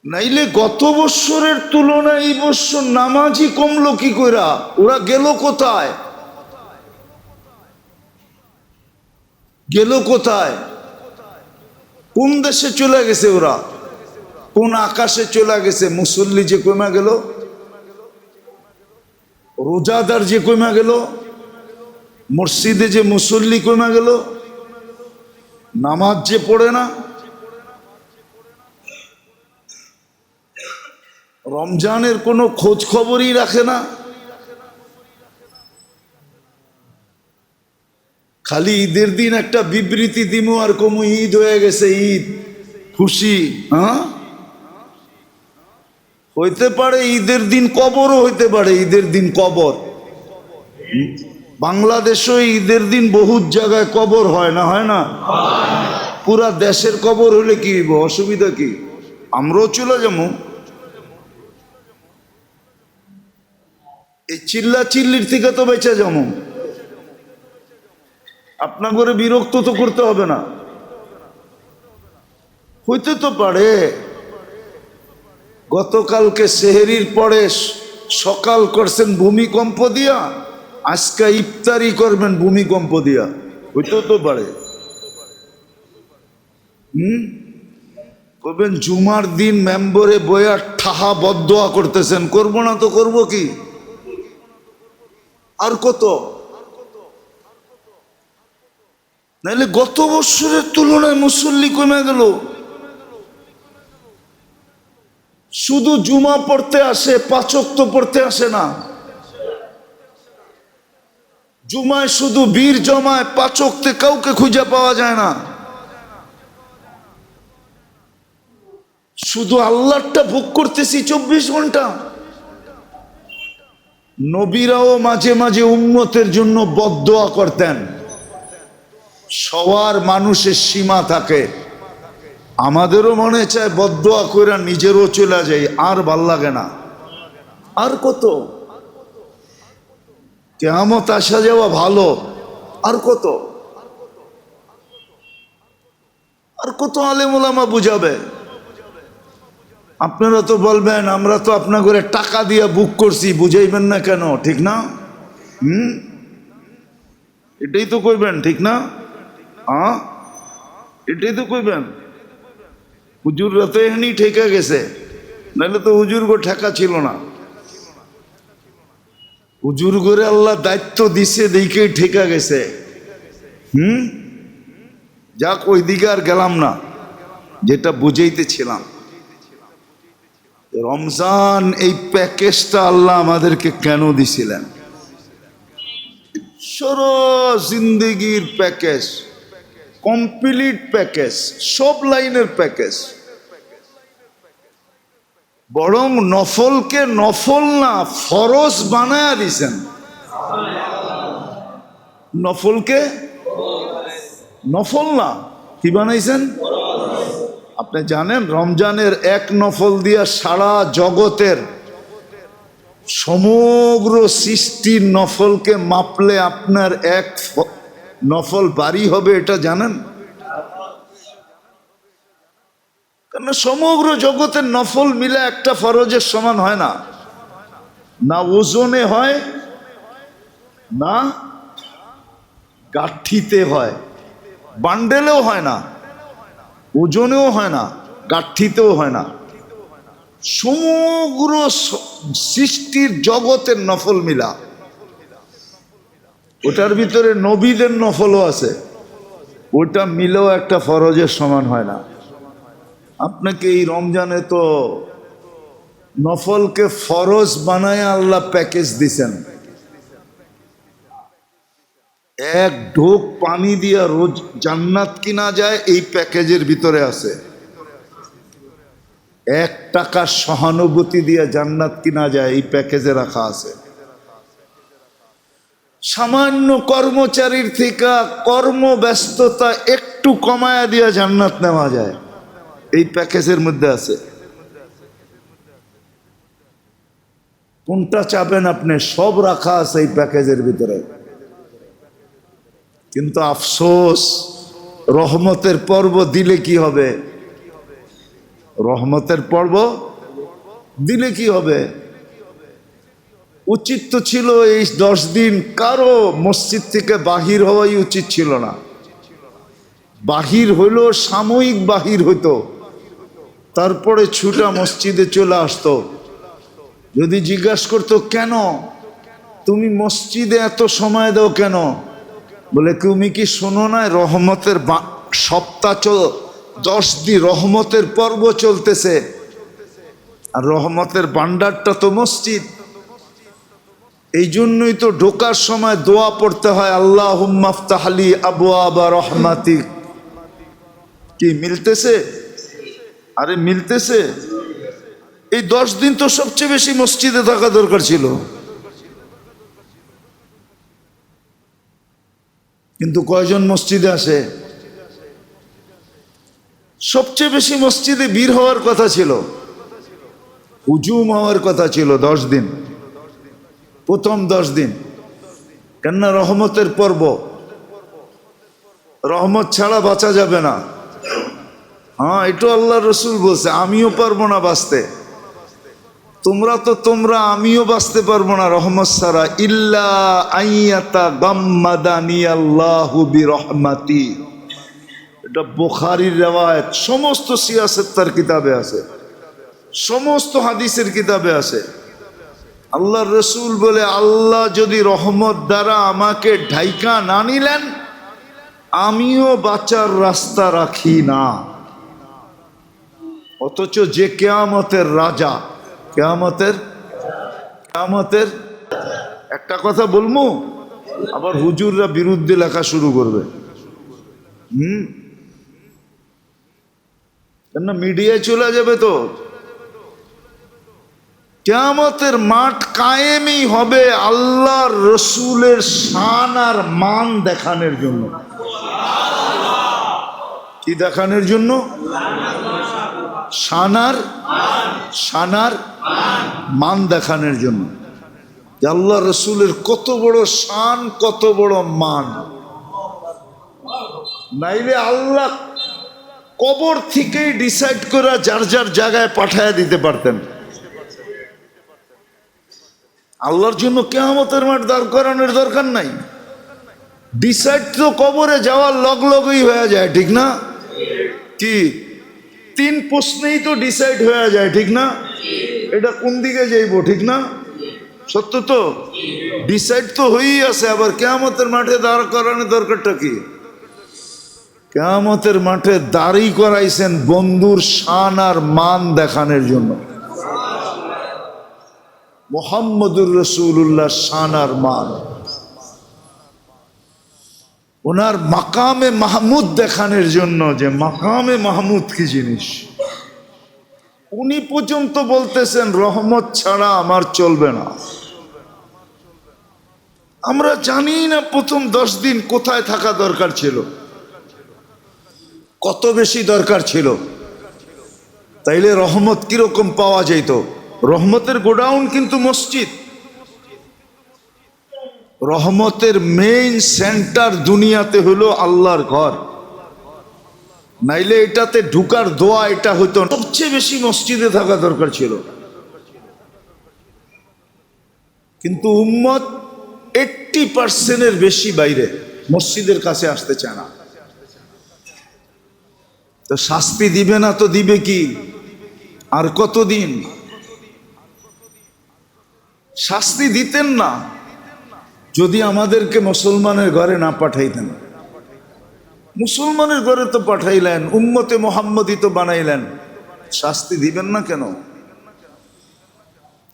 [SPEAKER 1] নাইলে গত বৎসরের তুলনায় এই বৎসর নামাজই কমলো কি কইরা? ওরা গেল কোথায়? গেল কোথায়? কোন দেশে চলে গেছে ওরা? কোন আকাশে চলে গেছে? মুসল্লি যে কমে গেল, রোজাদার যে কমে গেল, মসজিদে যে মুসল্লি কমে গেল, নামাজ যে পড়ে না, রমজানের কোনো খোঁজ খবরই রাখে না, খালি ঈদের দিন একটা বিবৃতি দিমু আর কমু ঈদ হয়ে গেছে, ঈদ খুশি। হ্যাঁ, হইতে পারে ঈদের দিন কবরও হইতে পারে, ঈদের দিন কবর। বাংলাদেশও ঈদের দিন বহুত জায়গায় কবর হয় না? হয় না? পুরা দেশের কবর হলে কি হইব? অসুবিধা কি? আমরাও চলে যাবো। এই চিল্লা চিল্লির থেকে তো বেঁচে যাবো। আপনার ঘরে বিরক্ত তো করতে হবে না। হইতে তো পারে গতকালকে সেহরির পরে সকাল করছেন ভূমিকম্প দিয়া, আজকে ইফতারি করবেন ভূমিকম্প দিয়া, হইতেও তো পারে। করবেন জুমার দিন মেম্বরে বইয়া ঠাহা বদদোয়া করতেছেন, করবো না তো করব কি? আর কত? নাহলে গত বছরের তুলনায় মুসল্লি কমে গেল। শুধু জুমা পড়তে আসে, পাঁচ ওয়াক্ত পড়তে আসে না। জুমায় শুধু ভিড় জমায়, পাঁচ ওয়াক্তে কাউকে খুঁজে পাওয়া যায় না। শুধু আল্লাহটা ভোগ করতেছি 24 ঘন্টা। নবীরাও মাঝে মাঝে উম্মতের জন্য বদদোয়া করতেন। সবার মানুষের সীমা থাকে, আমাদেরও মনে চায় বদদোয়া কইরা নিজেরও চলে যাই, আর ভাল লাগে না। আর কত? কিয়ামত আসা যাওয়া ভালো, আর কত? আর কত আলেম ওলামা বুঝাবে? আপনারা তো বলবেন আমরা তো আপনার করে টাকা দিয়ে বুক করছি, বুঝাইবেন না কেন? ঠিক না? এটাই তো কইবেন, ঠিক না? এটাই তো কইবেন। হুজুররা তো এমনি ঠেকা গেছে, নাহলে তো হুজুর গো ঠেকা ছিল না। হুজুর করে আল্লাহ দায়িত্ব দিছে, দেখেই ঠেকা গেছে। যাক, ওই দিকে আর গেলাম না, যেটা বুঝাইতেছিলাম। রমজান এই প্যাকেজটা আল্লাহ আমাদেরকে কেন দিছিলেন? সারা জিন্দগির প্যাকেজ, কমপ্লিট প্যাকেজ, সব লাইনের প্যাকেজ। বরং নফলকে নফল না ফরজ বানায়া দিছেন। নফলকে নফল না কি বানাইছেন? আপনি জানেন রমজানের এক নফল দিয়া সারা জগতের সমগ্র সৃষ্টির নফলকে মাপলে আপনার এক নফল বাড়ি হবে, এটা জানেন? কারণ সমগ্র জগতের নফল মিলে একটা ফরজের সমান হয় না, না ওজনে হয়, না গাঠিতে হয়, বান্ডেলেও হয় না, ওজনেও হয় না, গাঠিতেও হয় না। সমগ্র সৃষ্টির জগতের নফল মিলা, ওটার ভিতরে নবীদের নফলও আছে, ওটা মিলেও একটা ফরজের সমান হয় না। আপনাকে এই রমজানে তো নফলকে ফরজ বানায় আল্লাহ প্যাকেজ দিছেন। এক ঢোক পানি দিয়া রোজ জান্নাত কিনা যায়, এই প্যাকেজের ভিতরে আছে। 1 টাকার সহানুভূতি দিয়া জান্নাত কিনা যায়, এই প্যাকেজে রাখা আছে। সামান্য কর্মচারীর থেকে কর্মব্যস্ততা একটু কমায়া দিয়া জান্নাত নেওয়া যায়, এই প্যাকেজের মধ্যে আছে। কোনটা চাবেন আপনি? সব রাখা আছে এই প্যাকেজের ভিতরে। কিন্তু আফসোস, রহমতের পর্ব দিলে কি হবে? রহমতের পর্ব দিলে কি হবে? উচিত তো ছিল এই 10 দিন কারো মসজিদ থেকে বাহির হওয়াই উচিত ছিল না। বাহির হইলো সাময়িক বাহির হইতো, তারপরে ছুটা মসজিদে চলে আসতো। যদি জিজ্ঞাসা করতো কেন তুমি মসজিদে এত সময় দাও কেন, বলে তুমি কি শোনো না রহমতের সপ্তাহ 10 দিন রহমতের পর্ব চলতেছে, আর রহমতের ভান্ডারটা তো মসজিদ। এই জন্যই তো ঢোকার সময় দোয়া পড়তে হয়, আল্লাহুম্মা আফতাহলি আবওয়াবা রহমাতিক। কি মিলতেছে? আরে মিলতেছে। এই 10 দিন তো সবচেয়ে বেশি মসজিদে থাকা দরকার ছিল, কিন্তু কয়জন মসজিদে আসে? সবচেয়ে বেশি মসজিদে ভিড় হওয়ার কথা ছিল, হুজুম হওয়ার কথা ছিল 10 দিন, প্রথম 10 দিন। কেননা রহমতের পর্ব, রহমত ছাড়া বাঁচা যাবে না। হ্যাঁ, এটা আল্লাহ রসুল বলছে, আমিও পারবো না বাঁচতে। তোমরা আমিও বাঁচতে পারবো না রহমত ছাড়া। ইল্লা আইয়াতা গাম্মাদানি আল্লাহু বিরহমাতি, এটা বুখারীর riwayat, সমস্ত সিয়াসতের কিতাবে আছে, সমস্ত হাদিসের কিতাবে আছে। আল্লাহর রসুল বলে, আল্লাহ যদি রহমত দ্বারা আমাকে ঢাইকা না নিলেন, আমিও বাঁচার রাস্তা রাখি না। অথচ যে কিয়ামতের রাজা, কিয়ামতের একটা কথা বলবো, আবার হুজুররা বিরুদ্ধে লেখা শুরু করবে। কেন মিডিয়ায় চলে যাবে তো। কিয়ামতের মাঠ কায়েমই হবে আল্লাহর রসুলের শান আর মান দেখানোর জন্য। কি দেখানোর জন্য? শান আর মান দেখানোর জন্য। আল্লাহ রসুলের কত বড় শান, কত বড় মান। নাইলে আল্লাহ কবর থেকেই ডিসাইড করে যার যার জায়গায় পাঠায় দিতে পারতেন। আল্লাহর জন্য কিয়ামতের মাঠ দাঁড় করানোর দরকার নাই। ডিসাইড তো কবরে যাওয়ার লগই হয়ে যায়, ঠিক না? কি 3 প্রশ্নেই তো ডিসাইড হয়ে যায়, ঠিক না? এটা কোন দিকে যাইবো, ঠিক না? সত্য তো, ডিসাইড তো হয়েই আছে। আবার কিয়ামতের মাঠে দাঁড় করানোর দরকারটা কি? কিয়ামতের মাঠে দাঁড়ি করাইছেন বন্ধুর শান আর মান দেখানোর জন্য। মুহাম্মদুর রাসূলুল্লাহ শান আর মান, ওনার মাকামে মাহমুদ দেখানোর জন্য, যে মাকামে মাহমুদ কি জিনিস। উনি পর্যন্ত বলতেছেন রহমত ছাড়া আমার চলবে না। আমরা জানি না প্রথম 10 দিন কোথায় থাকা দরকার ছিল, কত বেশি দরকার ছিল, তাইলে রহমত কিরকম পাওয়া যেত। রহমতের গোডাউন কিন্তু মসজিদ। রহমতের মেইন সেন্টার দুনিয়াতে হলো আল্লাহর ঘর, নাইলে এটাতে ঢুকার দোয়া এটা হতো। সবচেয়ে বেশি মসজিদে থাকা দরকার ছিল, কিন্তু উম্মত 80% বেশি বাইরে, মসজিদের কাছে আসতে চায় না। তো শাস্তি দিবে না তো দিবে কি? আর কতদিন শাস্তি দিতেন না যদি আমাদেরকে মুসলমানের ঘরে না পাঠাইতেন। মুসলমানের ঘরে তো পাঠাইলেন, উম্মতে মুহাম্মদী তো বানাইলেন, শাস্তি দিবেন না কেন?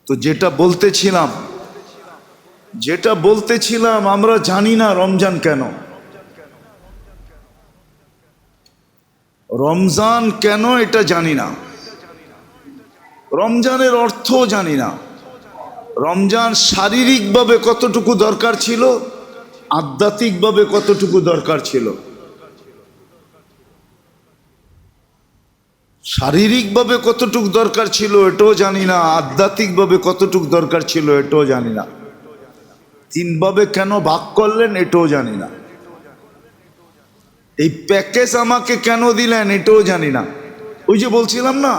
[SPEAKER 1] তো যেটা বলতেছিলাম, যেটা বলতেছিলাম, আমরা জানি না রমজান কেন, রমজান কেন এটা জানি না, রমজানের অর্থও জানি না। রমজান শারীরিকভাবে কতটুকু দরকার ছিল, আধ্যাত্মিকভাবে কতটুকু দরকার ছিল। শারীরিকভাবে কতটুকু দরকার ছিল এটাও জানি না, আধ্যাত্মিকভাবে কতটুকু দরকার ছিল এটাও জানি না, তিনভাবে কেন ভাগ করলেন এটাও জানি না, এই প্যাকেজ আমাকে কেন দিলেন এটাও জানি না। ওই যে বলছিলাম না,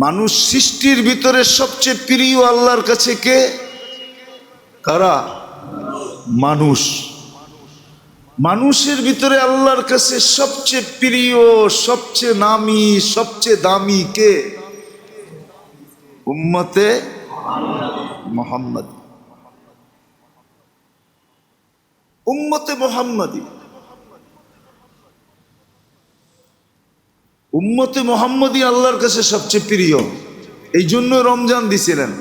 [SPEAKER 1] মানুষ সৃষ্টির ভিতরে সবচেয়ে প্রিয় আল্লাহর কাছে কে? কারা? মানুষ। মানুষের ভিতরে আল্লাহর কাছে সবচেয়ে প্রিয়, সবচেয়ে নামী, সবচেয়ে দামি কে? উম্মতে মুহাম্মাদী। উম্মতে মুহাম্মাদী, উম্মতে মুহাম্মাদী আল্লাহর কাছে সবচেয়ে প্রিয়। এই জন্য রমজান দিছিলেন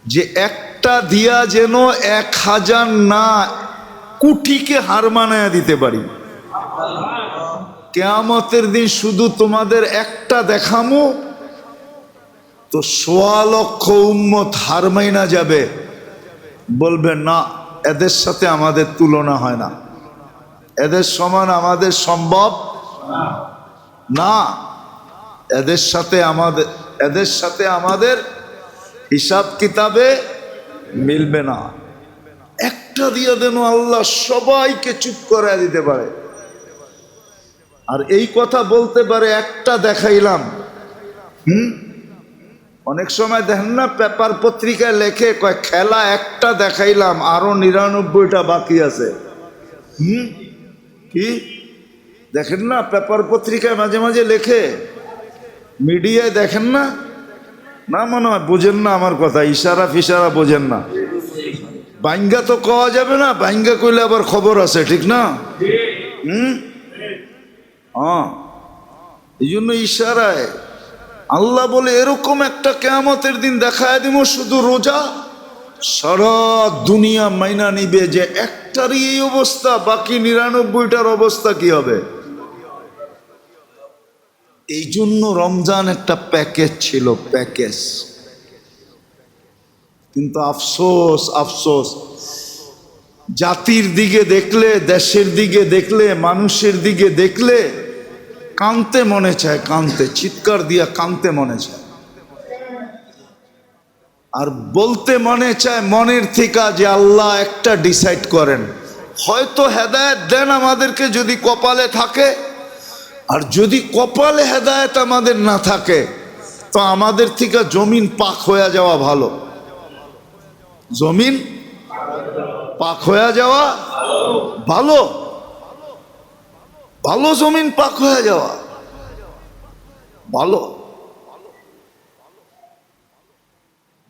[SPEAKER 1] যে একটা দিয়া যেন 1000 না কোটিকে হার মানায়া দিতে পারি। কিয়ামতের দিন শুধু তোমাদের একটা দেখামো তো 1.25 লক্ষ উম্মত হার মাইনা যাবে, বলবে না এদের সাথে আমাদের তুলনা হয় না, এদের সমান আমাদের সম্ভব না, এদের সাথে আমাদের হিসাব কিতাবে মিলবে না। একটা দিয়ে দেন আল্লাহ সবাইকে চুপ করে দিতে পারে। আর এই কথা বলতে পারে একটা দেখাইলাম। অনেক সময় দেখেন না পেপার পত্রিকায় লেখে, কয় খেলা একটা দেখাইলাম আরো 99টা বাকি আছে। কি দেখেন না পেপার পত্রিকায় মাঝে মাঝে লেখে, মিডিয়ায় দেখেন না? না মনে হয় বোঝেন না আমার কথা, ইশারা ফিশারা বোঝেন না। বাইঙ্গা তো কওয়া যাবে না, বাইঙ্গা কইলে আবার খবর আছে, ঠিক না? হ্যাঁ, এই জন্য ইশারায় আল্লাহ বলে এরকম একটা কিয়ামতের দিন দেখায় দিব, শুধু রোজা সারা দুনিয়া মাইনা নিবে যে একটারই এই অবস্থা, বাকি 99টার অবস্থা কি হবে। এই জন্য রমজান একটা প্যাকেজ ছিল, প্যাকেজ। কিন্তু আফসোস, আফসোস, জাতির দিকে দেখলে, দেশের দিকে দেখলে, মানুষের দিকে দেখলে কানতে মনে চায়, কানতে, চিৎকার দিয়া কানতে মনে চায়। আর বলতে মনে চায় মনের থেকে যে আল্লাহ একটা ডিসাইড করেন, হয়তো হেদায়েত দেন আমাদেরকে যদি কপালে থাকে, আর যদি কপালে হেদায়েত আমাদের না থাকে তো আমাদের থেকে জমিন পাক হয়ে যাওয়া ভালো। জমিন পাক হয়ে যাওয়া ভালো, ভালো, জমিন পাক হয়ে যাওয়া ভালো,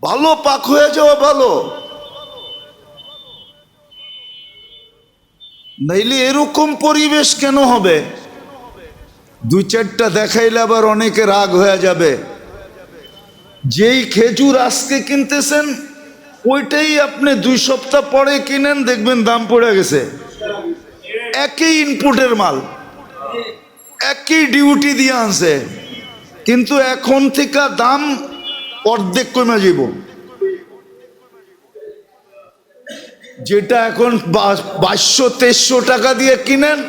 [SPEAKER 1] ভালো, পাক হয়ে যাওয়া ভালো। নাইলে এরকম পরিবেশ কেন হবে? 2-4টা দেখাইলে আবার অনেকে রাগ হয়ে যাবে। যেই খেজুর আজকে কিনতেছেন ওইটাই আপনি 2 সপ্তাহ পরে কিনেন, দেখবেন দাম পড়ে গেছে। একই ইনপুটের মাল, একই ডিউটি দিয়ে আনছে, কিন্তু এখন থেকে দাম অর্ধেক কমে যাব। যেটা এখন 2200-2300 টাকা দিয়ে কিনেন,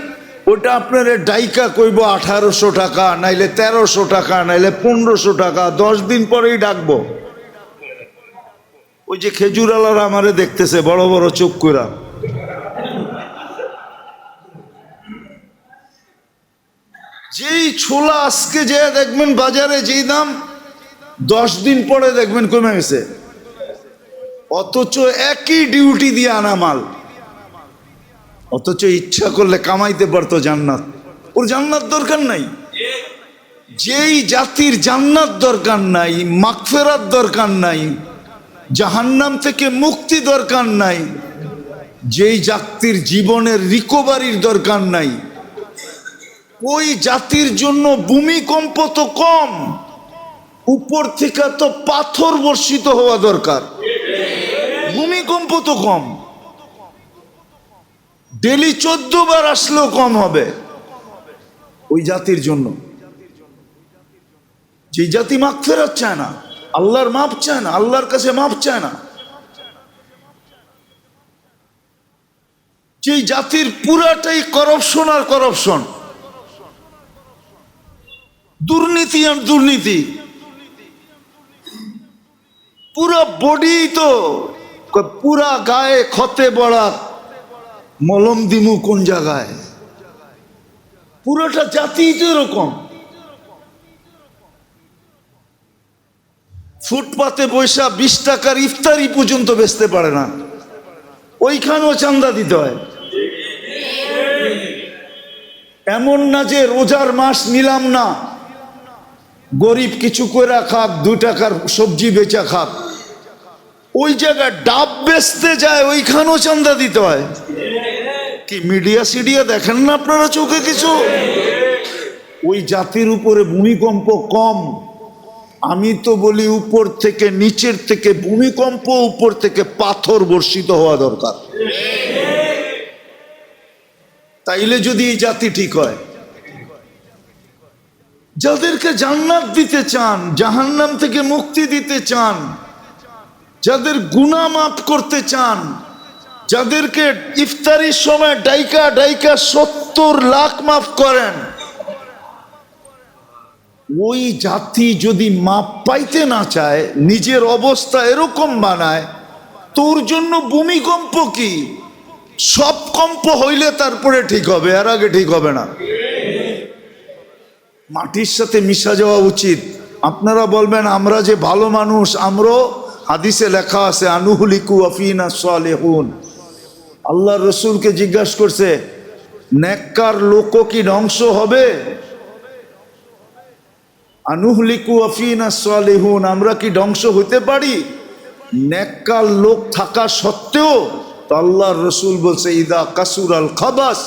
[SPEAKER 1] ওটা আপনার ডাইকা কইব 1800 টাকা, নাইলে 1300 টাকা, নাইলে 1500 টাকা। 10 দিন পরেই ডাকবো। ওই যে খেজুরালারা আমারে দেখতেছে বড় বড় চোখ কইরা, যেই ছোলা আজকে যে দেখবেন বাজারে যেই দাম, 10 দিন পরে দেখবেন কমে গেছে। অথচ একই ডিউটি দিয়ে আনা মাল, অথচ ইচ্ছা করলে কামাইতে পারতো জান্নাত। ওর জান্নাত দরকার নাই। যেই জাতির জান্নাত দরকার নাই, মাগফিরাত দরকার নাই, জাহান্নাম থেকে মুক্তি দরকার নাই, যেই জাতির জীবনের রিকভারির দরকার নাই, ওই জাতির জন্য ভূমিকম্প তো কম, উপর থেকে তো পাথর বর্ষিত হওয়া দরকার। ভূমিকম্প তো কম, ডেলি 14 বার আসলেও কম হবে ওই জাতির জন্য। যে জাতি মাগফিরাত চায় না, আল্লাহর মাপ চায় না, আল্লাহর কাছে মাপ চায় না, যে জাতির পুরাটাই করাপশন আর করাপশন, দুর্নীতি আর দুর্নীতি, পুরা বডি তো, পুরা গায়ে ক্ষতে বড়া মলম দিমু কোন জায়গায়, পুরোটা জাতি তো এরকম। ফুটপাতে বৈশা 20 টাকার ইফতারি পর্যন্ত বেচতে পারে না, ওইখানেও চান্দা দিতে হয়। এমন না যে রোজার মাস নিলাম না, গরিব কিছু করে খাক, 2 টাকার সবজি বেচা খাক, ওই জায়গায় ডাব বেচতে যায়, ওইখানেও চান্দা দিতে হয়। কি মিডিয়া সিডিয়া দেখেন না আপনারা চোখে কিছু? ওই জাতির উপরে ভূমিকম্প কম। আমি তো বলি উপর থেকে, নিচের থেকে ভূমিকম্প, উপর থেকে পাথর বর্ষিত হওয়া দরকার, তাইলে যদি এই জাতি ঠিক হয়। যাদেরকে জান্নাত দিতে চান, জাহান্নাম থেকে মুক্তি দিতে চান, যাদের গুনাহ মাফ করতে চান, যাদেরকে ইফতারির সময় ডাইকা ডাইকা 70 লাখ মাফ করেন, ওই জাতি যদি মাপ পাইতে না চায়, নিজের অবস্থা এরকম বানায়, তোর জন্য ভূমিকম্প কি? সব কম্প হইলে তারপরে ঠিক হবে, এর আগে ঠিক হবে না। মাটির সাথে মিশা যাওয়া উচিত। আপনারা বলবেন আমরা যে ভালো মানুষ, আমরাও, হাদিসে লেখা আছে আনুহলিকু আফিনা সালেহুন। আল্লাহ রসুলকে জিজ্ঞাসা করছে, নেককার লোক কি ধ্বংস হবে? আনুহলিকু আফিনা সালেহুন, আমরা কি ধ্বংস হতে পারি নেককার লোক থাকা সত্ত্বেও? তো আল্লাহর রসুল বলছে, ইদা কাসুরাল খাবাস,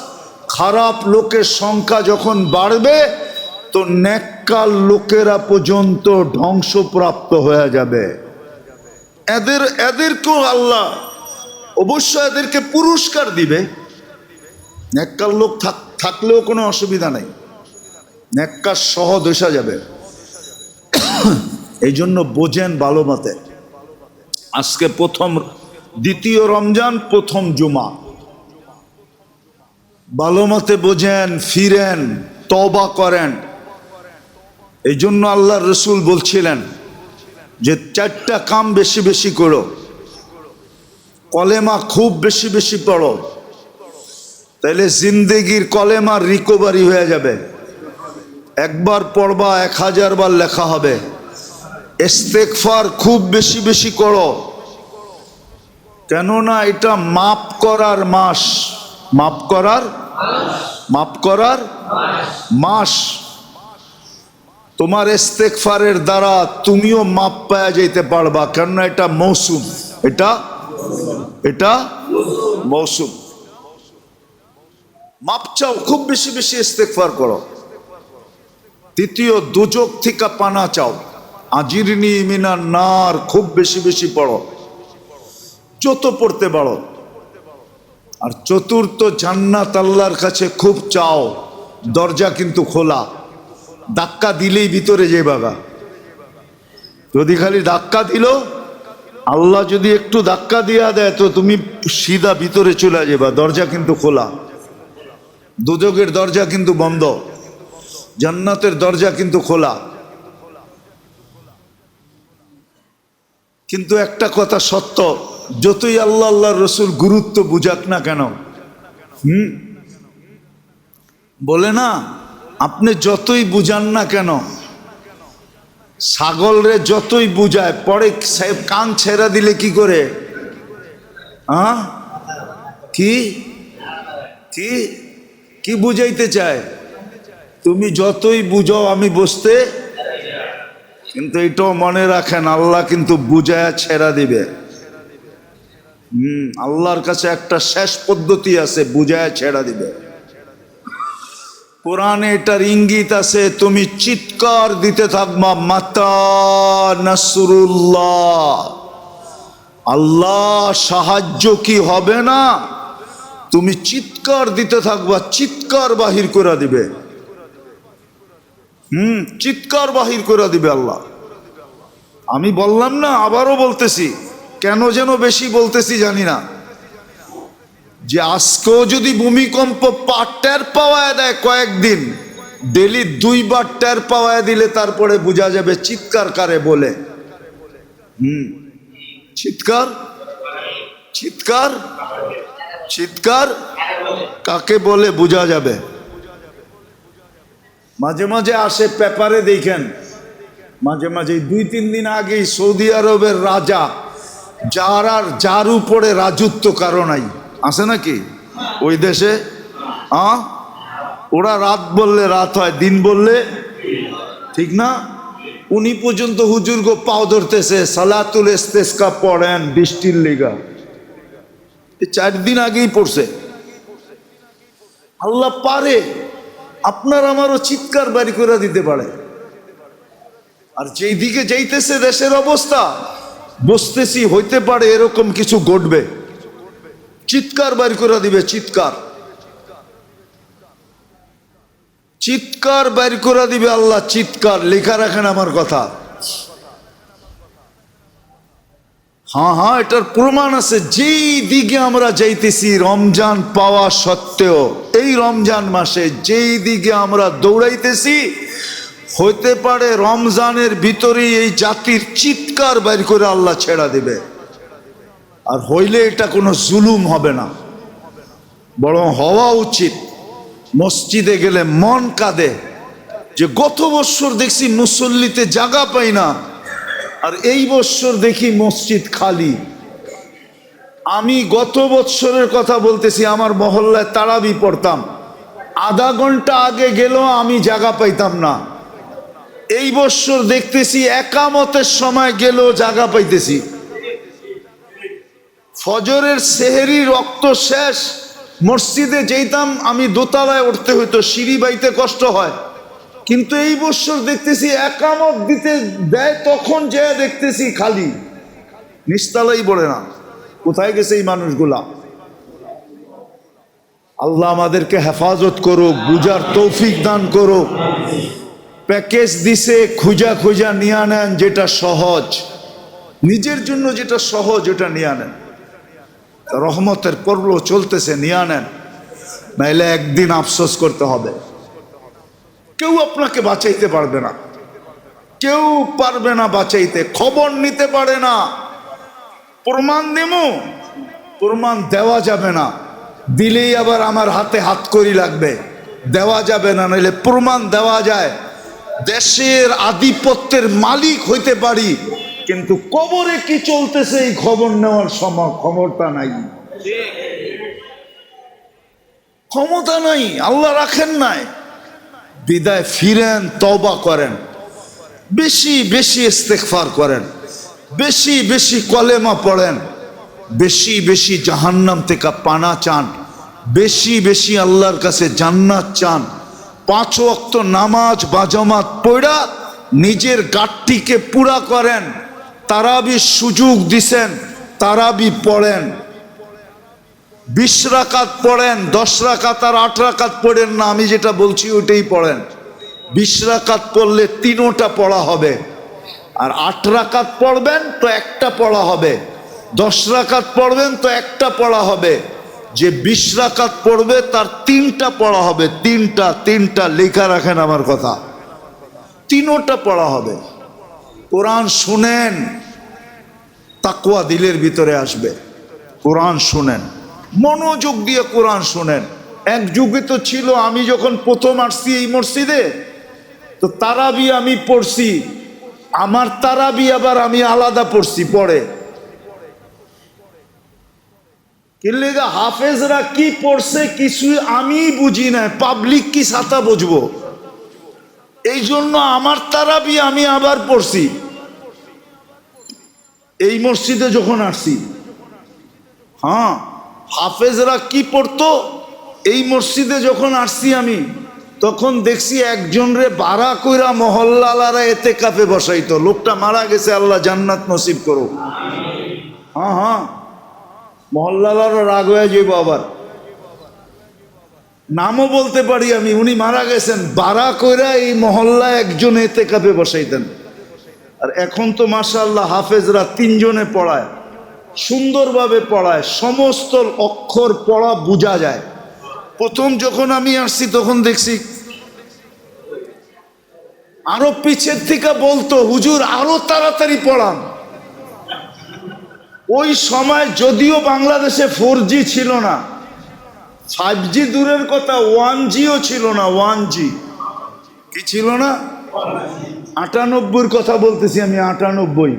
[SPEAKER 1] খারাপ লোকের সংখ্যা যখন বাড়বে তো নেককার লোকেরা পর্যন্ত ধ্বংসপ্রাপ্ত হয়ে যাবে। এদেরকেও আল্লাহ অবশ্য এদেরকে পুরস্কার দিবে। নেককার লোক থাকলেও কোনো অসুবিধা নাই, নেককার সহ দোষা যাবে। এই জন্য বোঝেন ভালো মতে, আজকে দ্বিতীয় রমজান, প্রথম জুমা, ভালো মতে বোঝেন, ফিরেন, তওবা করেন। এই জন্য আল্লাহর রসুল বলছিলেন যে 4টা কাম বেশি বেশি করো, কলেমা খুব বেশি বেশি পড়ো, তাইলে জিন্দেগির কলেমার রিকভারি হয়ে যাবে। একবার পড়বা 1000 বার লেখা হবে। ইস্তেগফার খুব বেশি বেশি করো, কেননা এটা মাপ করার মাস, মাপ করার মাস। তোমার ইস্তেগফারের দ্বারা তুমিও মাপ পাওয়া যেতে পারবা, কেননা এটা মৌসুম, এটা মৌসুম। মাপ চাও, খুব বেশি বেশি ইস্তেগফার করো। তৃতীয়, দুজক থেকে পানা চাও, আজিরনি মিনান নার খুব বেশি বেশি পড়ো, যত পড়তে পারো। আর চতুর্থ, জান্নাত আল্লাহর কাছে খুব চাও, দরজা কিন্তু খোলা, ধাক্কা দিলেই ভিতরে যে বাগা। যদি খালি ধাক্কা দিল, আল্লাহ যদি একটু ধাক্কা দিয়া দেয় তো তুমি সিধা ভিতরে চলে যাবা, দরজা কিন্তু খোলা। দুজকের দরজা কিন্তু বন্ধ, জান্নাতের দরজা কিন্তু খোলা। কিন্তু একটা কথা সত্য, যতই আল্লাহ আল্লাহর রসুল গুরুত্ব বুঝাক না কেন, বলে না, আপনি যতই বুঝান না কেন, ছাগল রে যতই বুঝায়, পরে সাহেব কান ছেড়া দিলে কি করে? কি কি কি বুঝাইতে চায়? তুমি যতই বুঝাও আমি বুঝতে, কিন্তু এটাও মনে রাখেন, আল্লাহ কিন্তু বুঝায়া ছেড়া দিবে। আল্লাহর কাছে একটা শেষ পদ্ধতি আছে, বুঝায়া ছেড়া দিবে। কোরআনে এটার ইঙ্গিত আছে, তুমি চিৎকার দিতে থাকবা, মাতা নাসরুল্লাহ, আল্লাহ সাহায্য কি হবে না? তুমি চিৎকার দিতে থাকবা, চিৎকার বাহির করে দিবে। চিৎকার বাহির করে দিবে আল্লাহ। আমি বললাম না, আবারও বলতেছি, কেন যেন বেশি বলতেছি জানি না, যে আজকেও যদি ভূমিকম্প টের পাওয়া দেয় কয়েকদিন, ডেলি 2 বার টের পাওয়া দিলে তারপরে বোঝা যাবে চিৎকার কারে বলে। চিৎকার, চিৎকার, চিৎকার কাকে বলে বোঝা যাবে। মাঝে মাঝে আসে পেপারে দেখেন, মাঝে মাঝে 2-3 দিন আগেই সৌদি আরবের রাজা, যার উপরে রাজত্ব কারো নাই, আছে নাকি ওই দেশে? ওরা রাত বললে রাত হয়, দিন বললে ঠিক না। উনি পর্যন্ত হুজুর গো পাও ধরতেছে, সালাতুল ইস্তেসকা পড়েন বৃষ্টির লিগা। 4 দিন আগেই পড়ছে। আল্লাহ পারে আপনার আমারও চিৎকার বাড়ি করে দিতে পারে। আর যেই দিকে যাইতেছে দেশের অবস্থা, বুঝতেছি হইতে পারে এরকম কিছু ঘটবে, চিৎকার বাড়ি করে দিবে। চিৎকার, চিৎকার বাড়ি করে দিবে আল্লাহ, চিৎকার। লেখা রাখেন আমার কথা। হ্যাঁ, এটার প্রমাণ আছে। যেই দিকে আমরা যাইতেছি রমজান পাওয়া সত্ত্বেও, এই রমজান মাসে যেই দিকে আমরা দৌড়াইতেছি, হইতে পারে রমজানের ভিতরেই এই জাতির চিৎকার বের করে আল্লাহ ছেড়া দিবে। আর হইলে এটা কোনো জুলুম হবে না, বরং হওয়া উচিত। মসজিদে গেলে মন কাঁদে যে গত বছর দেখছি মুসল্লিতে জায়গা পাই না, আর এই বছর দেখি মসজিদ খালি। আমি গত বছরের কথা বলতেছি, আমার মহল্লায় তারাবি পড়তাম, আধা ঘন্টা আগে গেলেও আমি জায়গা পাইতাম না। এই বছর দেখতেছি একামতের সময় গেলেও জায়গা পাইতেছি। ফজরের সেহেরি রক্ত শেষ, মসজিদে যেতাম আমি দোতলায় উঠতে হইতো, সিঁড়ি বাইতে কষ্ট হয়। কিন্তু এই বছর দেখতেছি একামত দিতে দেয়, তখন যে দেখতেছি খালি, নিস্তালাই বলে না। কোথায় গেছে এই মানুষগুলা? আল্লাহ আমাদেরকে হেফাজত করুক, বুঝার তৌফিক দান করুক। প্যাকেজ দিছে, খুঁজা খুঁজা নিয়ে নেন যেটা সহজ, নিজের জন্য যেটা সহজ ওটা নিয়ে নেন। রহমতের পর্ব চলতেছে, নিয়ে নেন, নাইলে একদিন আফসোস করতে হবে। কেউ আপনাকে বাঁচাইতে পারবে না, কেউ পারবে না বাঁচাইতে। খবর নিতে পারে না। প্রমাণ দেবো, প্রমাণ দেওয়া যাবে না, দিলেই আবার আমার হাতে হাত করি লাগবে, দেওয়া যাবে না। নাইলে প্রমাণ দেওয়া যায়। দেশের আধিপত্যের মালিক হইতে পারি, কিন্তু কবরে কি চলতেছে এই খবর নেওয়ার ক্ষমতা নাই, ক্ষমতা নাই, আল্লাহ রাখেন নাই। বিদায় ফিরেন, তওবা করেন, বেশি বেশি ইস্তেগফার করেন, বেশি বেশি কলেমা পড়েন, বেশি বেশি জাহান্নাম থেকে পানা চান, বেশি বেশি আল্লাহর কাছে জান্নাত চান। 5 ওয়াক্ত নামাজ বাজামাত পড়া নিজের গাঠটিকে পুরা করেন। তারাবির সুযোগ দিছেন, তারাবি পড়েন। 20 রাকাত পড়েন, 10 রাকাত আর 8 রাকাত পড়েন না, আমি যেটা বলছি ওইটাই পড়েন। 20 রাকাত পড়লে 3টা পড়া হবে, আর 8 রাকাত পড়বেন তো একটা পড়া হবে, 10 রাকাত পড়বেন তো একটা পড়া হবে। যে 20 রাকাত পড়বে তার 3টা পড়া হবে, 3টা লেখা রাখেন আমার কথা, 3টা পড়া হবে। কোরআন শুনেন, তাকওয়া দিলের ভিতরে আসবে। কোরআন শুনেন, মনোযোগ দিয়ে কোরআন শুনেন। এক যুগে তো ছিল, আমি যখন প্রথম আসছি এই মসজিদে, তো তারাবি আমি পড়ছি, আমার তারাবি আবার আমি আলাদা পড়ছি পড়ে। কিল্লেগা হাফেজরা কি পড়ছে কিছু আমি বুঝি না, পাবলিক কি ছাতা বুঝবো, এই জন্য আমার তারাবি আমি আবার পড়ছি এই মসজিদে যখন আসছি। হ্যাঁ, হাফেজরা কি পড়তো এই মসজিদে যখন আসছি আমি, তখন দেখছি একজন রে বাড়া কইরা মহল্লালারা এতে কাপে বসাইতো। লোকটা মারা গেছে, আল্লাহ জান্নাত নসিব করো। হ্যাঁ হ্যাঁ, মহল্লালারও রাগ হয়ে যাইব আবার। নামও বলতে পারি আমি, উনি মারা গেছেন, বারা কইরা এই মহল্লায় একজন এতেকাফে বসাইতেন। আর এখন তো মাশাআল্লাহ হাফেজরা 3 জনে পড়ায়, সুন্দরভাবে পড়ায়, সমস্ত অক্ষর পড়া বোঝা যায়। প্রথম যখন আমি আসছি তখন দেখছি আরো পিছের থেকে বলতো, হুজুর আরো তাড়াতাড়ি পড়ান। ওই সময় যদিও বাংলাদেশে 4G ছিল না, 5G দূরের কথা, 1Gও ছিল না। 1G কি ছিল না? 98-র কথা বলতেছি আমি, 98।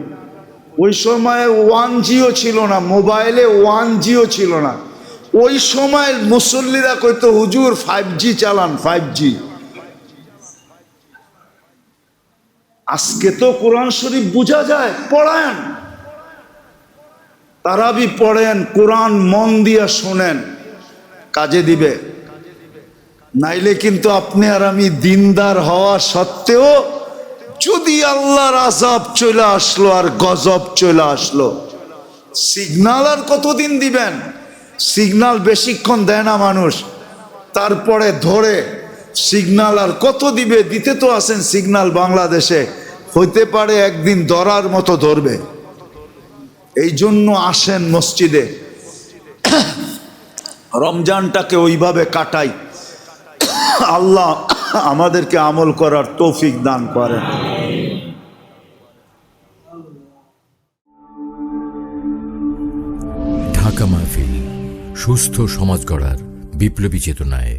[SPEAKER 1] ওই সময় 1Gও ছিল না, মোবাইলে 1Gও ছিল না। ওই সময় মুসল্লিরা কইতো, হুজুর 5G চালান, 5G। আজকে তো কোরআন শরীফ বোঝা যায়, পড়ায়েন, তারাবি পড়েন, কোরআন মন দিয়া শোনেন, কাজে দিবে। নাইলে কিন্তু আপনি আর আমি দিনদার হওয়া সত্ত্বেও যদি আল্লাহর আযাব চলে আসলো আর গজব চলে আসলো, সিগনাল আর কতদিন দিবেন? সিগনাল বেশিক্ষণ দেয় না মানুষ, তারপরে ধরে। সিগনাল আর কত দিবে? দিতে তো আছেন সিগনাল বাংলাদেশে, হইতে পারে একদিন ধরার মতো ধরবে। এই জন্য আসেন মসজিদে, রমজানটাকে ওইভাবে কাটাই। আল্লাহ আমাদেরকে আমল করার তৌফিক দান করেন।
[SPEAKER 2] ঢাকা মাহফিল, সুস্থ সমাজ গড়ার বিপ্লবী চেতনায়।